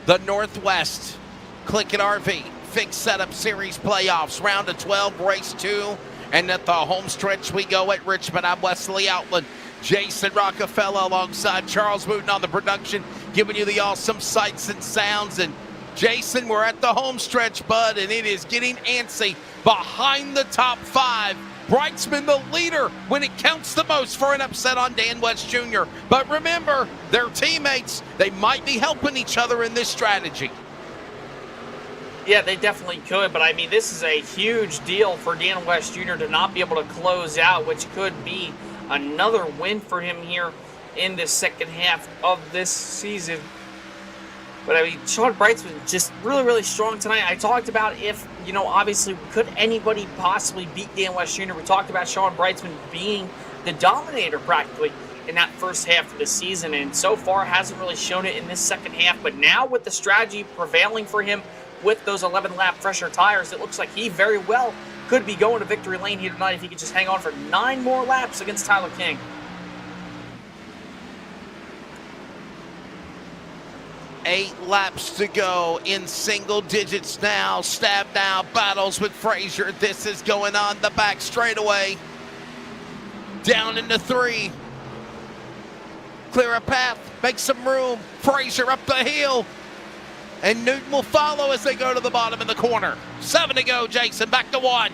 The Northwest CLICKIT RV Fixed Setup Series playoffs, round of 12, race 2, and at the home stretch we go at Richmond. I'm Wesley Outland, Jason Rockefeller alongside Charles Wooten on the production, giving you the awesome sights and sounds. And Jason, we're at the home stretch, bud, and it is getting antsy behind the top 5. Brightsman the leader when it counts the most for an upset on Dan West Jr. But remember, they're teammates. They might be helping each other in this strategy. Yeah, they definitely could, but I mean, this is a huge deal for Dan West Jr. to not be able to close out, which could be another win for him here in the second half of this season. But I mean, Sean Brightsman just really, really strong tonight. I talked about if, obviously, could anybody possibly beat Dan West Jr.? We talked about Sean Brightsman being the dominator practically in that first half of the season, and so far hasn't really shown it in this second half. But now with the strategy prevailing for him with those 11-lap fresher tires, it looks like he very well could be going to victory lane here tonight if he could just hang on for 9 more laps against Tyler King. 8 laps to go in single digits now. Stab now battles with Frazier. This is going on the back straightaway. Down into 3. Clear a path, make some room. Frazier up the hill. And Newton will follow as they go to the bottom in the corner. 7 to go, Jason, back to 1.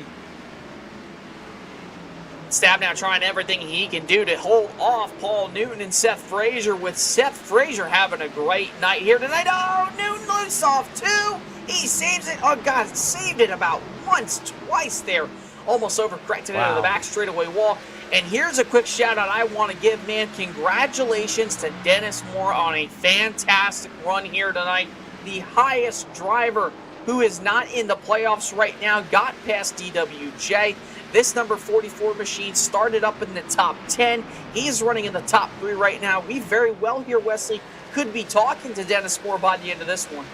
Stab now trying everything he can do to hold off Paul Newton and Seth Frazier, with Seth Frazier having a great night here tonight. Oh, Newton loose off too. He saves it. Oh, God, saved it about once, twice there. Almost overcorrected into the back straightaway wall. And here's a quick shout out I want to give, man. Congratulations to Dennis Moore on a fantastic run here tonight. The highest driver who is not in the playoffs right now got past DWJ. This number 44 machine started up in the top 10. He's running in the top 3 right now. We very well here, Wesley, could be talking to Dennis Moore by the end of this one.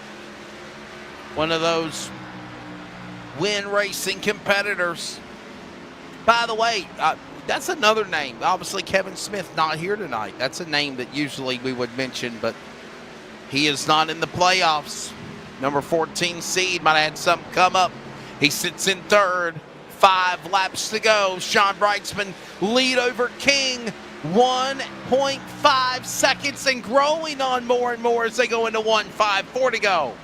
One of those Win Racing competitors. By the way, that's another name. Obviously, Kevin Smith not here tonight. That's a name that usually we would mention, but he is not in the playoffs. Number 14 seed might have had something come up. He sits in 3rd. 5 laps to go. Sean Brightsman lead over King. 1.5 seconds and growing on more and more as they go into 1.5. 4 to go.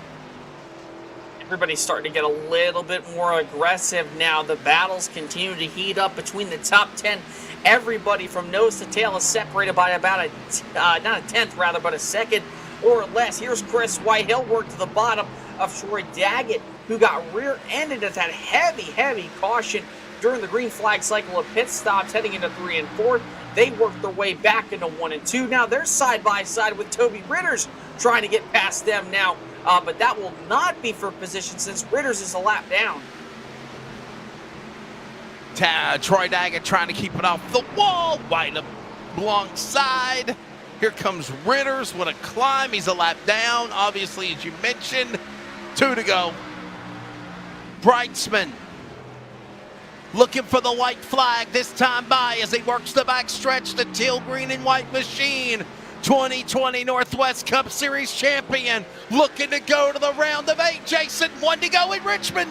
Everybody's starting to get a little bit more aggressive now. The battles continue to heat up between the top 10. Everybody from nose to tail is separated by about not a tenth, rather, but a second or less. Here's Chris White. He'll work to the bottom of Troy Daggett, who got rear-ended at that heavy caution during the green flag cycle of pit stops heading into 3 and 4. They worked their way back into 1 and 2. Now they're side by side with Toby Ritters trying to get past them now, but that will not be for position since Ritters is a lap down. Troy Daggett trying to keep it off the wall. White alongside. Here comes Ritters with a climb. He's a lap down, obviously, as you mentioned. 2 to go. Brightsman looking for the white flag this time by as he works the back stretch. The teal, green, and white machine. 2020 Northwest Cup Series champion looking to go to the round of 8. Jason, 1 to go in Richmond.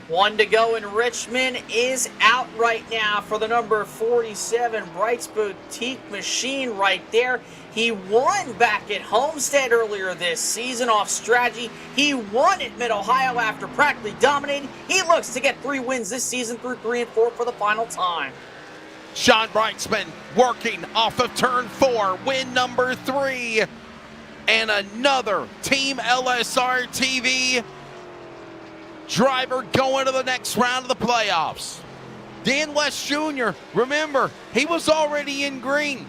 1 to go in Richmond is out right now for the number 47 Brights Boutique machine right there. He won back at Homestead earlier this season off strategy. He won at Mid-Ohio after practically dominating. He looks to get 3 wins this season through 3 and 4 for the final time. Sean Brightsman working off of turn 4, win number 3. And another Team LSRTV driver going to the next round of the playoffs. Dan West Jr., remember, he was already in green.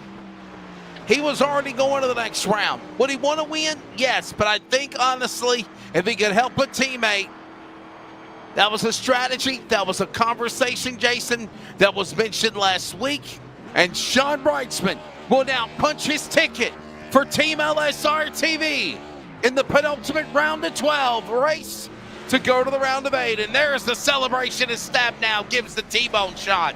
He was already going to the next round. Would he want to win? Yes, but I think, honestly, if he could help a teammate, that was a strategy, that was a conversation, Jason, that was mentioned last week. And Sean Brightsman will now punch his ticket for Team LSRTV in the penultimate round of 12 race to go to the round of 8. And there's the celebration as Stab now gives the T-bone shot.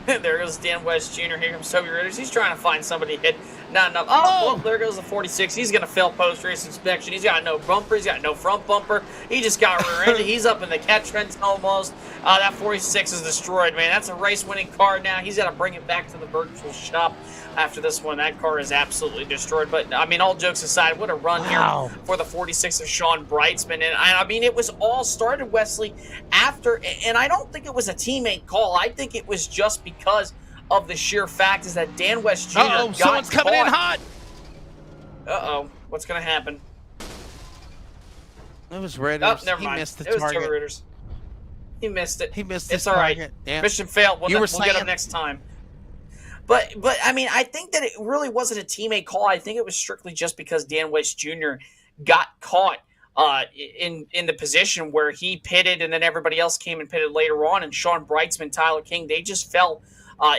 There goes Dan West Jr. Here comes Toby Ritters. He's trying to find somebody to hit. Not enough. Oh, well, there goes the 46. He's going to fail post-race inspection. He's got no bumper. He's got no front bumper. He just got rear-ended. He's up in the catch fence almost. That 46 is destroyed, man. That's a race-winning car now. He's got to bring it back to the virtual shop after this one. That car is absolutely destroyed. But, I mean, all jokes aside, what a run here for the 46 of Sean Brightsman. And, I mean, it was all started, Wesley, after, and I don't think it was a teammate call. I think it was just because of the sheer fact is that Dan West Jr. got someone's coming in hot. What's going to happen? It was Ritters. Oh, never mind. He missed the target. target. It was Ritters. He missed it. He missed It's the all target. right. Yeah. Mission failed. We'll get saying, him next time. But I mean, I think that it really wasn't a teammate call. I think it was strictly just because Dan West Jr. got caught in the position where he pitted, and then everybody else came and pitted later on. And Sean Brightsman, Tyler King, they just fell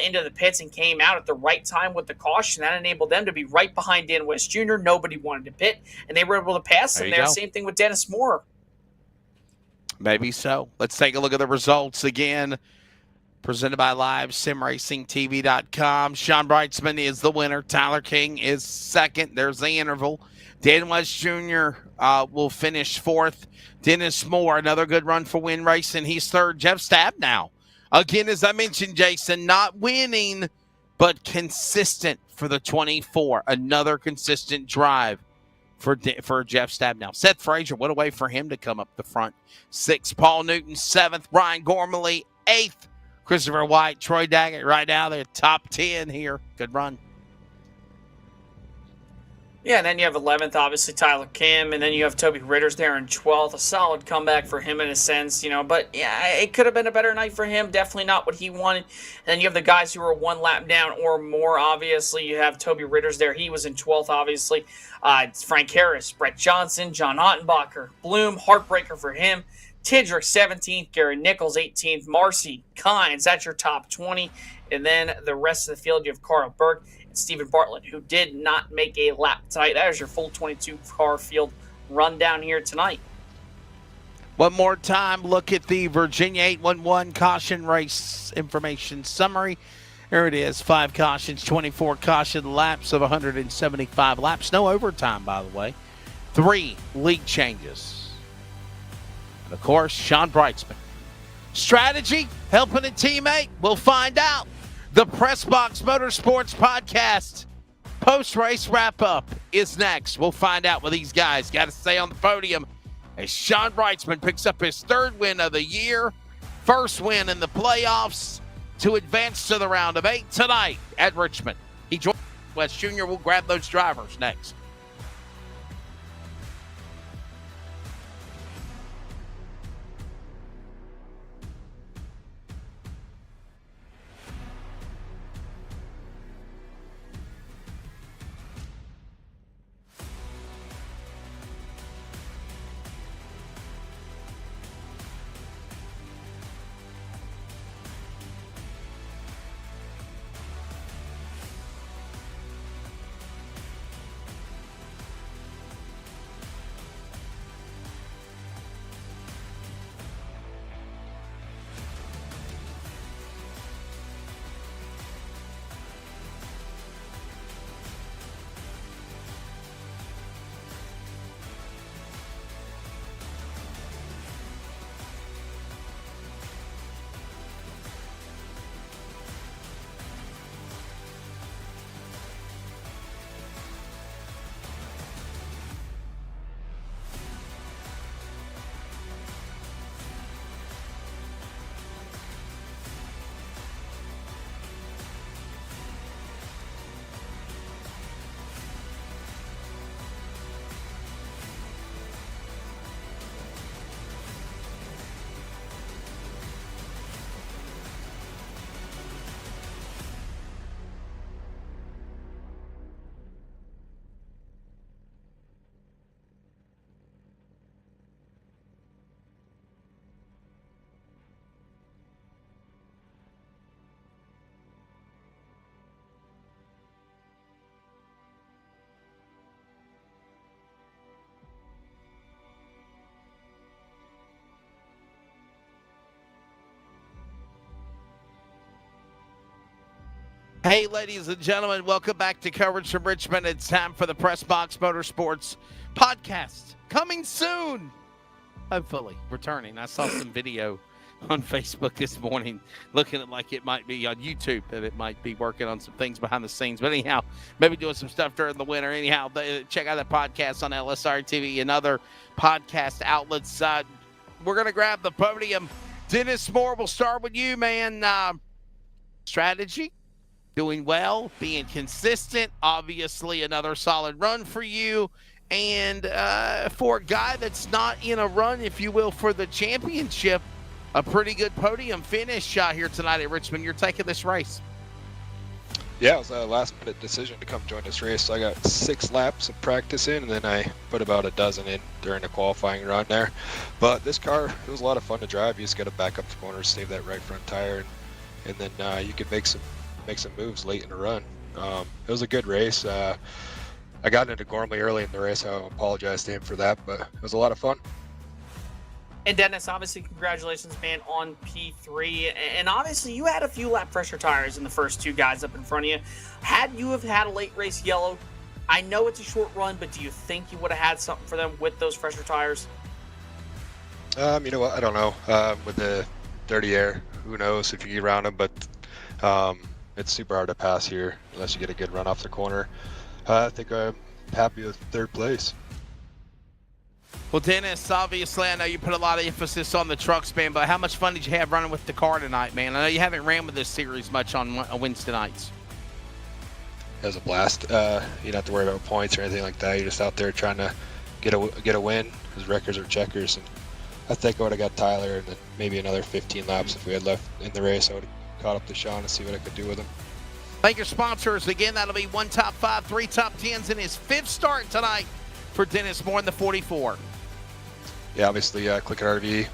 into the pits and came out at the right time with the caution. That enabled them to be right behind Dan West Jr. Nobody wanted to pit, and they were able to pass him there. Same thing with Dennis Moore. Maybe so. Let's take a look at the results again. presented by LiveSimRacingTV.com. Sean Brightsman is the winner. Tyler King is second. There's the interval. Dan West Jr. Will finish fourth. Dennis Moore, another good run for Win Racing. He's third. Jeff Stabnow, again, as I mentioned, Jason, not winning, but consistent for the 24. Another consistent drive for Jeff Stabnow. Seth Frazier, what a way for him to come up the front. Sixth, Paul Newton. Seventh, Brian Gormley. Eighth, Christopher White. Troy Daggett right now, they're top 10 here. Good run. Yeah, and then you have 11th, obviously, Tyler Kim, and then you have Toby Ritters there in 12th. A solid comeback for him in a sense, but yeah, it could have been a better night for him. Definitely not what he wanted. And then you have the guys who are one lap down or more, obviously. You have Toby Ritters there. He was in 12th, obviously. Frank Harris, Brett Johnson, John Ottenbacher, Bloom, heartbreaker for him. Tidrick, 17th, Gary Nichols, 18th, Marcy, Kynes, that's your top 20. And then the rest of the field, you have Carl Burke and Stephen Bartlett, who did not make a lap tonight. That is your full 22-car field rundown here tonight. One more time, look at the Virginia 811 caution race information summary. There it is, 5 cautions, 24 caution laps of 175 laps. No overtime, by the way. 3 league changes. And, of course, Sean Brightsman. Strategy, helping a teammate? We'll find out. The Press Box Motorsports Podcast post-race wrap-up is next. We'll find out what these guys got to say on the podium as Sean Brightsman picks up his 3rd win of the year, 1st win in the playoffs to advance to the round of 8 tonight at Richmond. He joins West Jr. We'll grab those drivers next. Hey, ladies and gentlemen, welcome back to coverage from Richmond. It's time for the Press Box Motorsports Podcast. Coming soon, hopefully, returning. I saw some video on Facebook this morning looking at like it might be on YouTube and it might be working on some things behind the scenes. But anyhow, maybe doing some stuff during the winter. Anyhow, check out that podcast on LSRTV and other podcast outlets. We're going to grab the podium. Dennis Moore, we'll start with you, man. Strategy? Doing well, being consistent, obviously another solid run for you. And for a guy that's not in a run, if you will, for the championship, a pretty good podium finish here tonight at Richmond. You're taking this race. Yeah, it was a last-minute decision to come join this race. So I got 6 laps of practice in, and then I put about a dozen in during the qualifying run there. But this car, it was a lot of fun to drive. You just got to back up the corners, save that right front tire, and then you can make some moves late in the run. It was a good race. I got into Gormley early in the race. I apologize to him for that, but it was a lot of fun. And Dennis, obviously, congratulations, man, on P3. And obviously, you had a few lap pressure tires in the first two guys up in front of you. Had you have had a late race yellow, I know it's a short run, but do you think you would have had something for them with those pressure tires? You know what? I don't know. With the dirty air, who knows if you get around them, but it's super hard to pass here unless you get a good run off the corner. I think I'm happy with third place. Well, Dennis, obviously, I know you put a lot of emphasis on the trucks, man, but how much fun did you have running with the car tonight, man? I know you haven't ran with this series much on Wednesday nights. It was a blast. You don't have to worry about points or anything like that. You're just out there trying to get a win, because records are checkers. And I think I would have got Tyler and then maybe another 15 laps if we had left in the race. I would have caught up to Sean and see what I could do with him. Thank your sponsors. Again, that'll be 1 top 5, 3 top 10s in his 5th start tonight for Dennis Moore in the 44. Yeah, obviously, CLICKIT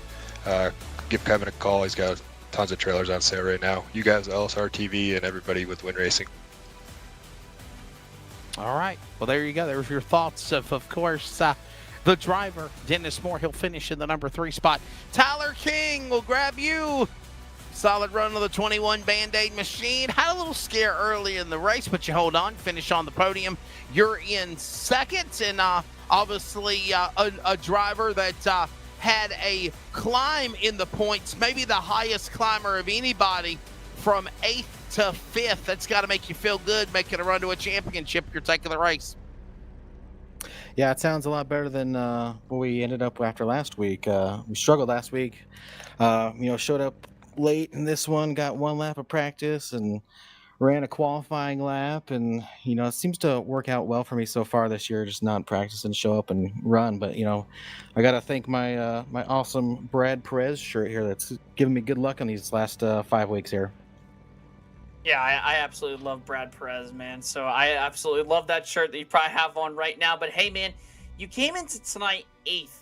RV. Give Kevin a call. He's got tons of trailers on sale right now. You guys, LSRTV, and everybody with Win Racing. All right. Well, there you go. There's your thoughts of course, the driver, Dennis Moore. He'll finish in the number 3 spot. Tyler King will grab you. Solid run of the 21 Band-Aid machine. Had a little scare early in the race, but you hold on. Finish on the podium. You're in 2nd, and obviously a driver that had a climb in the points, maybe the highest climber of anybody, from 8th to 5th. That's got to make you feel good, making a run to a championship. You're taking the race. Yeah, it sounds a lot better than what we ended up after last week. We struggled last week. Showed up late in this one, got 1 lap of practice, and ran a qualifying lap. And, it seems to work out well for me so far this year, just not practice and show up and run. But, I got to thank my my awesome Brad Perez shirt here that's giving me good luck on these last 5 weeks here. Yeah, I absolutely love Brad Perez, man. So I absolutely love that shirt that you probably have on right now. But hey, man, you came into tonight 8th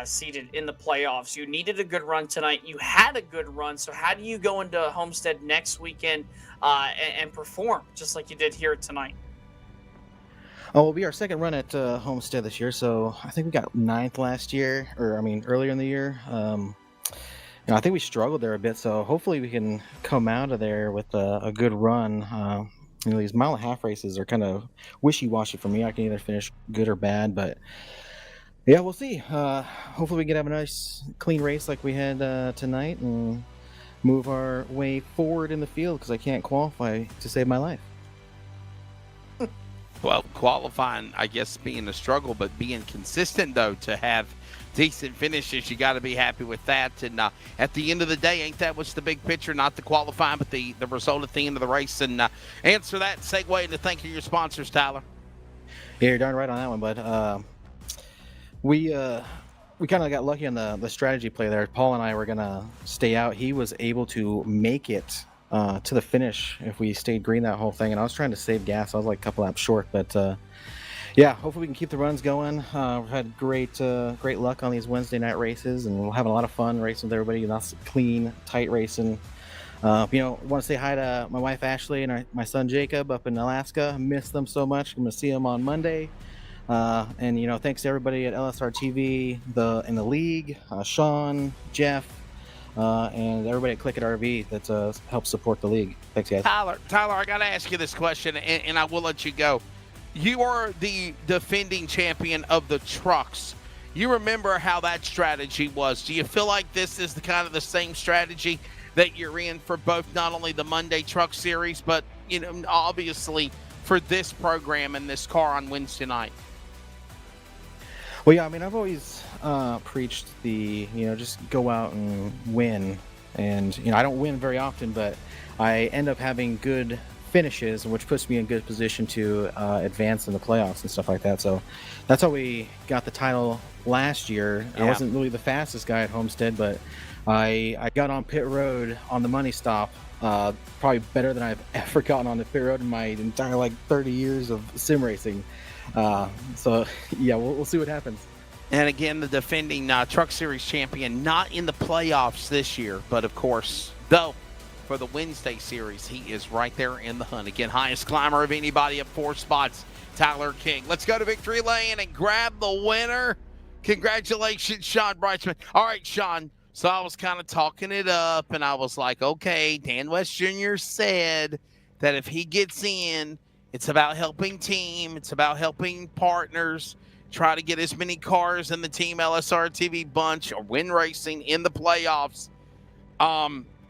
seated in the playoffs. You needed a good run tonight. You had a good run. So how do you go into Homestead next weekend and perform just like you did here tonight? Oh, it'll be our 2nd run at Homestead this year. So I think we got 9th last year, earlier in the year. I think we struggled there a bit, so hopefully we can come out of there with a good run. These 1.5 mile races are kind of wishy-washy for me. I can either finish good or bad, but yeah, we'll see. Hopefully we can have a nice, clean race like we had tonight and move our way forward in the field, because I can't qualify to save my life. Well, qualifying, I guess, being a struggle, but being consistent, though, to have decent finishes, you got to be happy with that. And at the end of the day, ain't that what's the big picture? Not the qualifying, but the result at the end of the race. And answer that, segue into thanking your sponsors, Tyler. Yeah, you're darn right on that one, bud. We kind of got lucky on the strategy play there. Paul and I were going to stay out. He was able to make it to the finish if we stayed green that whole thing. And I was trying to save gas. I was like a couple laps short, but yeah, hopefully we can keep the runs going. We've had great luck on these Wednesday night races, and we'll have a lot of fun racing with everybody. That's clean, tight racing. Want to say hi to my wife Ashley and my son Jacob up in Alaska. Miss them so much. I'm going to see them on Monday. And thanks to everybody at LSRTV, in the league, Sean, Jeff, and everybody at CLICKIT RV that helps support the league. Thanks, guys. Tyler, I got to ask you this question, and I will let you go. You are the defending champion of the trucks. You remember how that strategy was. Do you feel like this is the same strategy that you're in for both not only the Monday Truck Series, but obviously for this program and this car on Wednesday night? Well, yeah, I've always preached just go out and win. And, I don't win very often, but I end up having good finishes, which puts me in good position to advance in the playoffs and stuff like that. So that's how we got the title last year. Yeah. I wasn't really the fastest guy at Homestead, but I got on pit road on the money stop, probably better than I've ever gotten on the pit road in my entire 30 years of sim racing. So yeah, we'll see what happens. And again, the defending Truck Series champion, not in the playoffs this year, but of course, though, for the Wednesday series, he is right there in the hunt. Again, highest climber of anybody at 4 spots, Tyler King. Let's go to victory lane and grab the winner Congratulations, Sean Breitzman. All right, Sean. So I was kind of talking it up, and I was like, okay, Dan West Jr. said that if he gets in, it's about helping team. It's about helping partners. Try to get as many cars in the Team LSRTV bunch or win racing in the playoffs.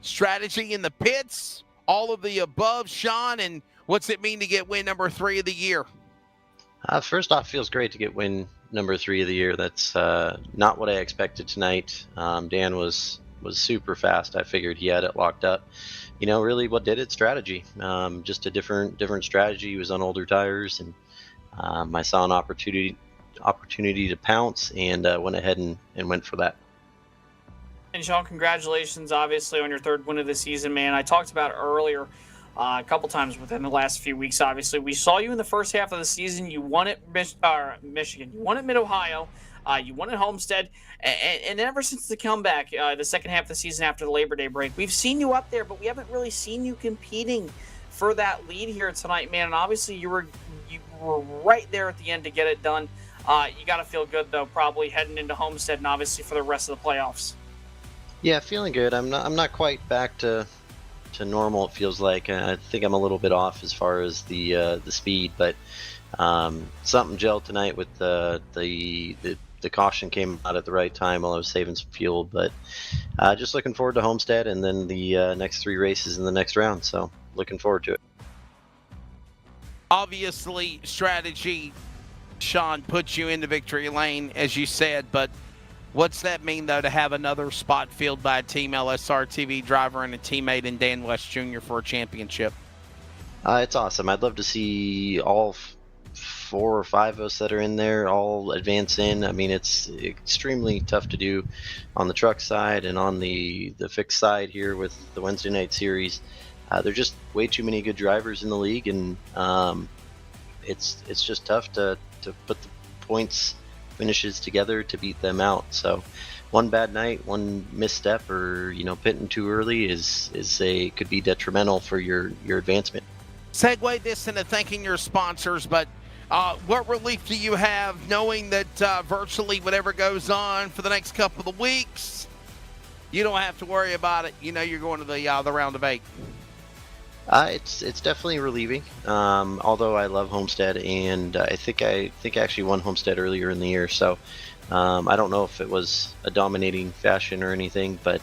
Strategy in the pits, all of the above, Sean, and what's it mean to get win number 3 of the year? First off, feels great to get win number 3 of the year. That's not what I expected tonight. Dan was super fast. I figured he had it locked up. You know, really what did it? Strategy. Just a different strategy. He was on older tires, and I saw an opportunity to pounce, and went ahead and went for that. And Sean, congratulations, obviously, on your 3rd win of the season, man. I talked about it earlier a couple times within the last few weeks, obviously. We saw you in the first half of the season. You won at Michigan. You won at Mid-Ohio. You won at Homestead. And ever since the comeback, the second half of the season after the Labor Day break, we've seen you up there, but we haven't really seen you competing for that lead here tonight, man. And obviously, you were right there at the end to get it done. You got to feel good, though, probably heading into Homestead and obviously for the rest of the playoffs. Yeah, feeling good. I'm not quite back to normal. It feels like I think I'm a little bit off as far as the speed, but something gelled tonight with the caution came out at the right time while I was saving some fuel. But just looking forward to Homestead and then the next 3 races in the next round. So looking forward to it. Obviously, strategy, Sean, puts you into victory lane, as you said, but what's that mean, though, to have another spot filled by a Team LSRTV driver and a teammate in Dan West Jr. for a championship? It's awesome. I'd love to see all 4 or 5 of us that are in there all advance in. I mean, it's extremely tough to do on the truck side and on the fixed side here with the Wednesday night series. There's just way too many good drivers in the league, and it's just tough to put the points finishes together to beat them out. So one bad night, one misstep, or pitting too early could be detrimental for your advancement. Segue this into thanking your sponsors, but what relief do you have knowing that virtually whatever goes on for the next couple of weeks, you don't have to worry about it? You know you're going to the round of 8. It's definitely relieving. Although I love Homestead, and I think I actually won Homestead earlier in the year. So I don't know if it was a dominating fashion or anything, but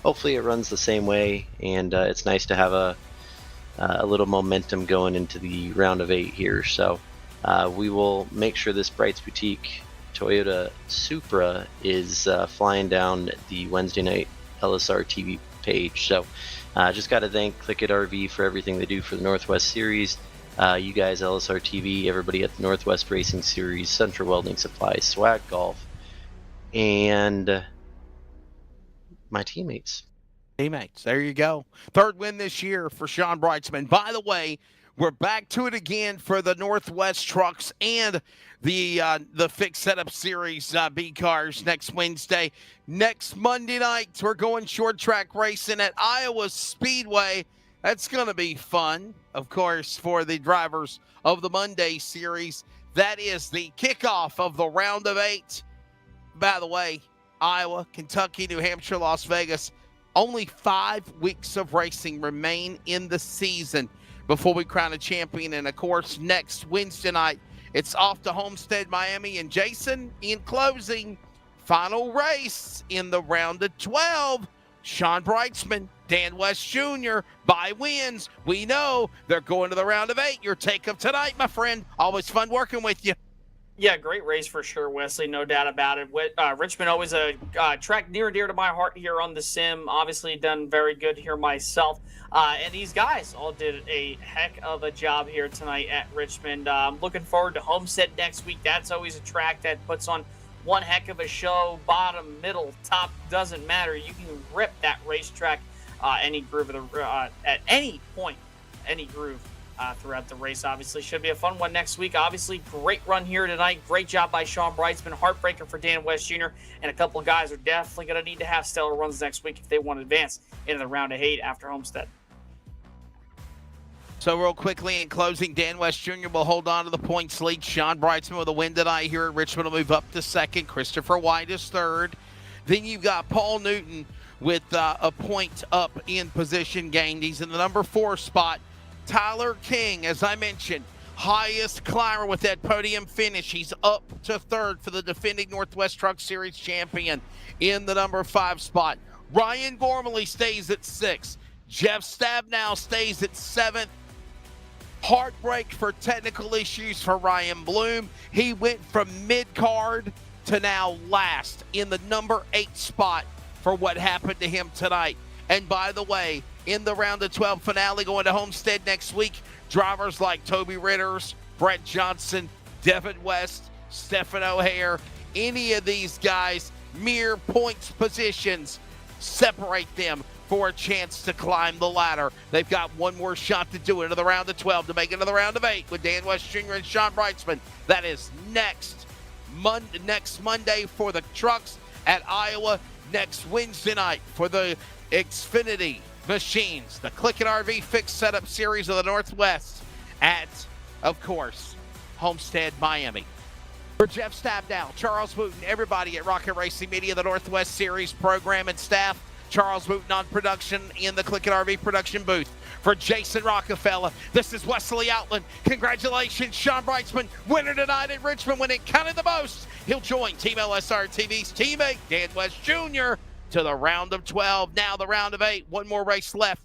hopefully it runs the same way. And it's nice to have a little momentum going into the round of 8 here. So we will make sure this Brights Boutique Toyota Supra is flying down the Wednesday night LSR TV page. So just got to thank CLICKIT RV for everything they do for the Northwest Series. You guys, LSR TV, everybody at the Northwest Racing Series, Central Welding Supply, Swag Golf, and my teammates. There you go. 3rd win this year for Sean Breitzman. By the way, we're back to it again for the Northwest Trucks and the Fixed Setup Series B cars next Wednesday. Next Monday night, we're going short track racing at Iowa Speedway. That's going to be fun, of course, for the drivers of the Monday series. That is the kickoff of the round of 8. By the way, Iowa, Kentucky, New Hampshire, Las Vegas. Only 5 weeks of racing remain in the season before we crown a champion. And, of course, next Wednesday night, it's off to Homestead, Miami. And, Jason, in closing, final race in the round of 12. Sean Breitzman, Dan West Jr., by wins. We know they're going to the round of 8. Your take of tonight, my friend. Always fun working with you. Yeah, great race for sure, Wesley. No doubt about it. Richmond, always a track near and dear to my heart here on the sim. Obviously done very good here myself. And these guys all did a heck of a job here tonight at Richmond. Looking forward to Homestead next week. That's always a track that puts on one heck of a show. Bottom, middle, top, doesn't matter. You can rip that racetrack any groove of at any point, any groove. Throughout the race. Obviously should be a fun one next week. Obviously great run here tonight. Great job by Sean Breitzman. Heartbreaker for Dan West Jr. And a couple of guys are definitely going to need to have stellar runs next week if they want to advance into the round of 8 after Homestead. So real quickly in closing, Dan West Jr. will hold on to the points lead. Sean Brightsman with a win tonight here at Richmond will move up to second. Christopher White is third. Then you've got Paul Newton with a point up in position gained. He's in the number 4 spot. Tyler King, as I mentioned, highest climber with that podium finish. He's up to third for the defending Northwest Truck Series champion in the number 5 spot. Ryan Gormley stays at 6. Jeff Stabnow stays at 7th. Heartbreak for technical issues for Ryan Bloom. He went from mid-card to now last in the number 8 spot for what happened to him tonight. And by the way, in the round of 12 finale going to Homestead next week, drivers like Toby Ritters, Brett Johnson, Devin West, Stephen O'Hare, any of these guys, mere points positions separate them for a chance to climb the ladder. They've got one more shot to do it into the round of 12 to make it into the round of 8 with Dan West Jr. and Sean Brightsman. That is next Monday for the trucks at Iowa, next Wednesday night for the Xfinity machines, the CLICKIT RV Fixed Setup Series of the Northwest at, of course, Homestead, Miami. For Jeff Stabnow, Charles Wooten, everybody at Rocket Racing Media, the Northwest Series program and staff, Charles Wooten on production in the CLICKIT RV production booth. For Jason Rockefeller, this is Wesley Outland. Congratulations, Sean Brightsman, winner tonight at Richmond when it counted the most. He'll join Team LSRTV's teammate, Dan West Jr., to the round of 12. Now the round of 8. One more race left.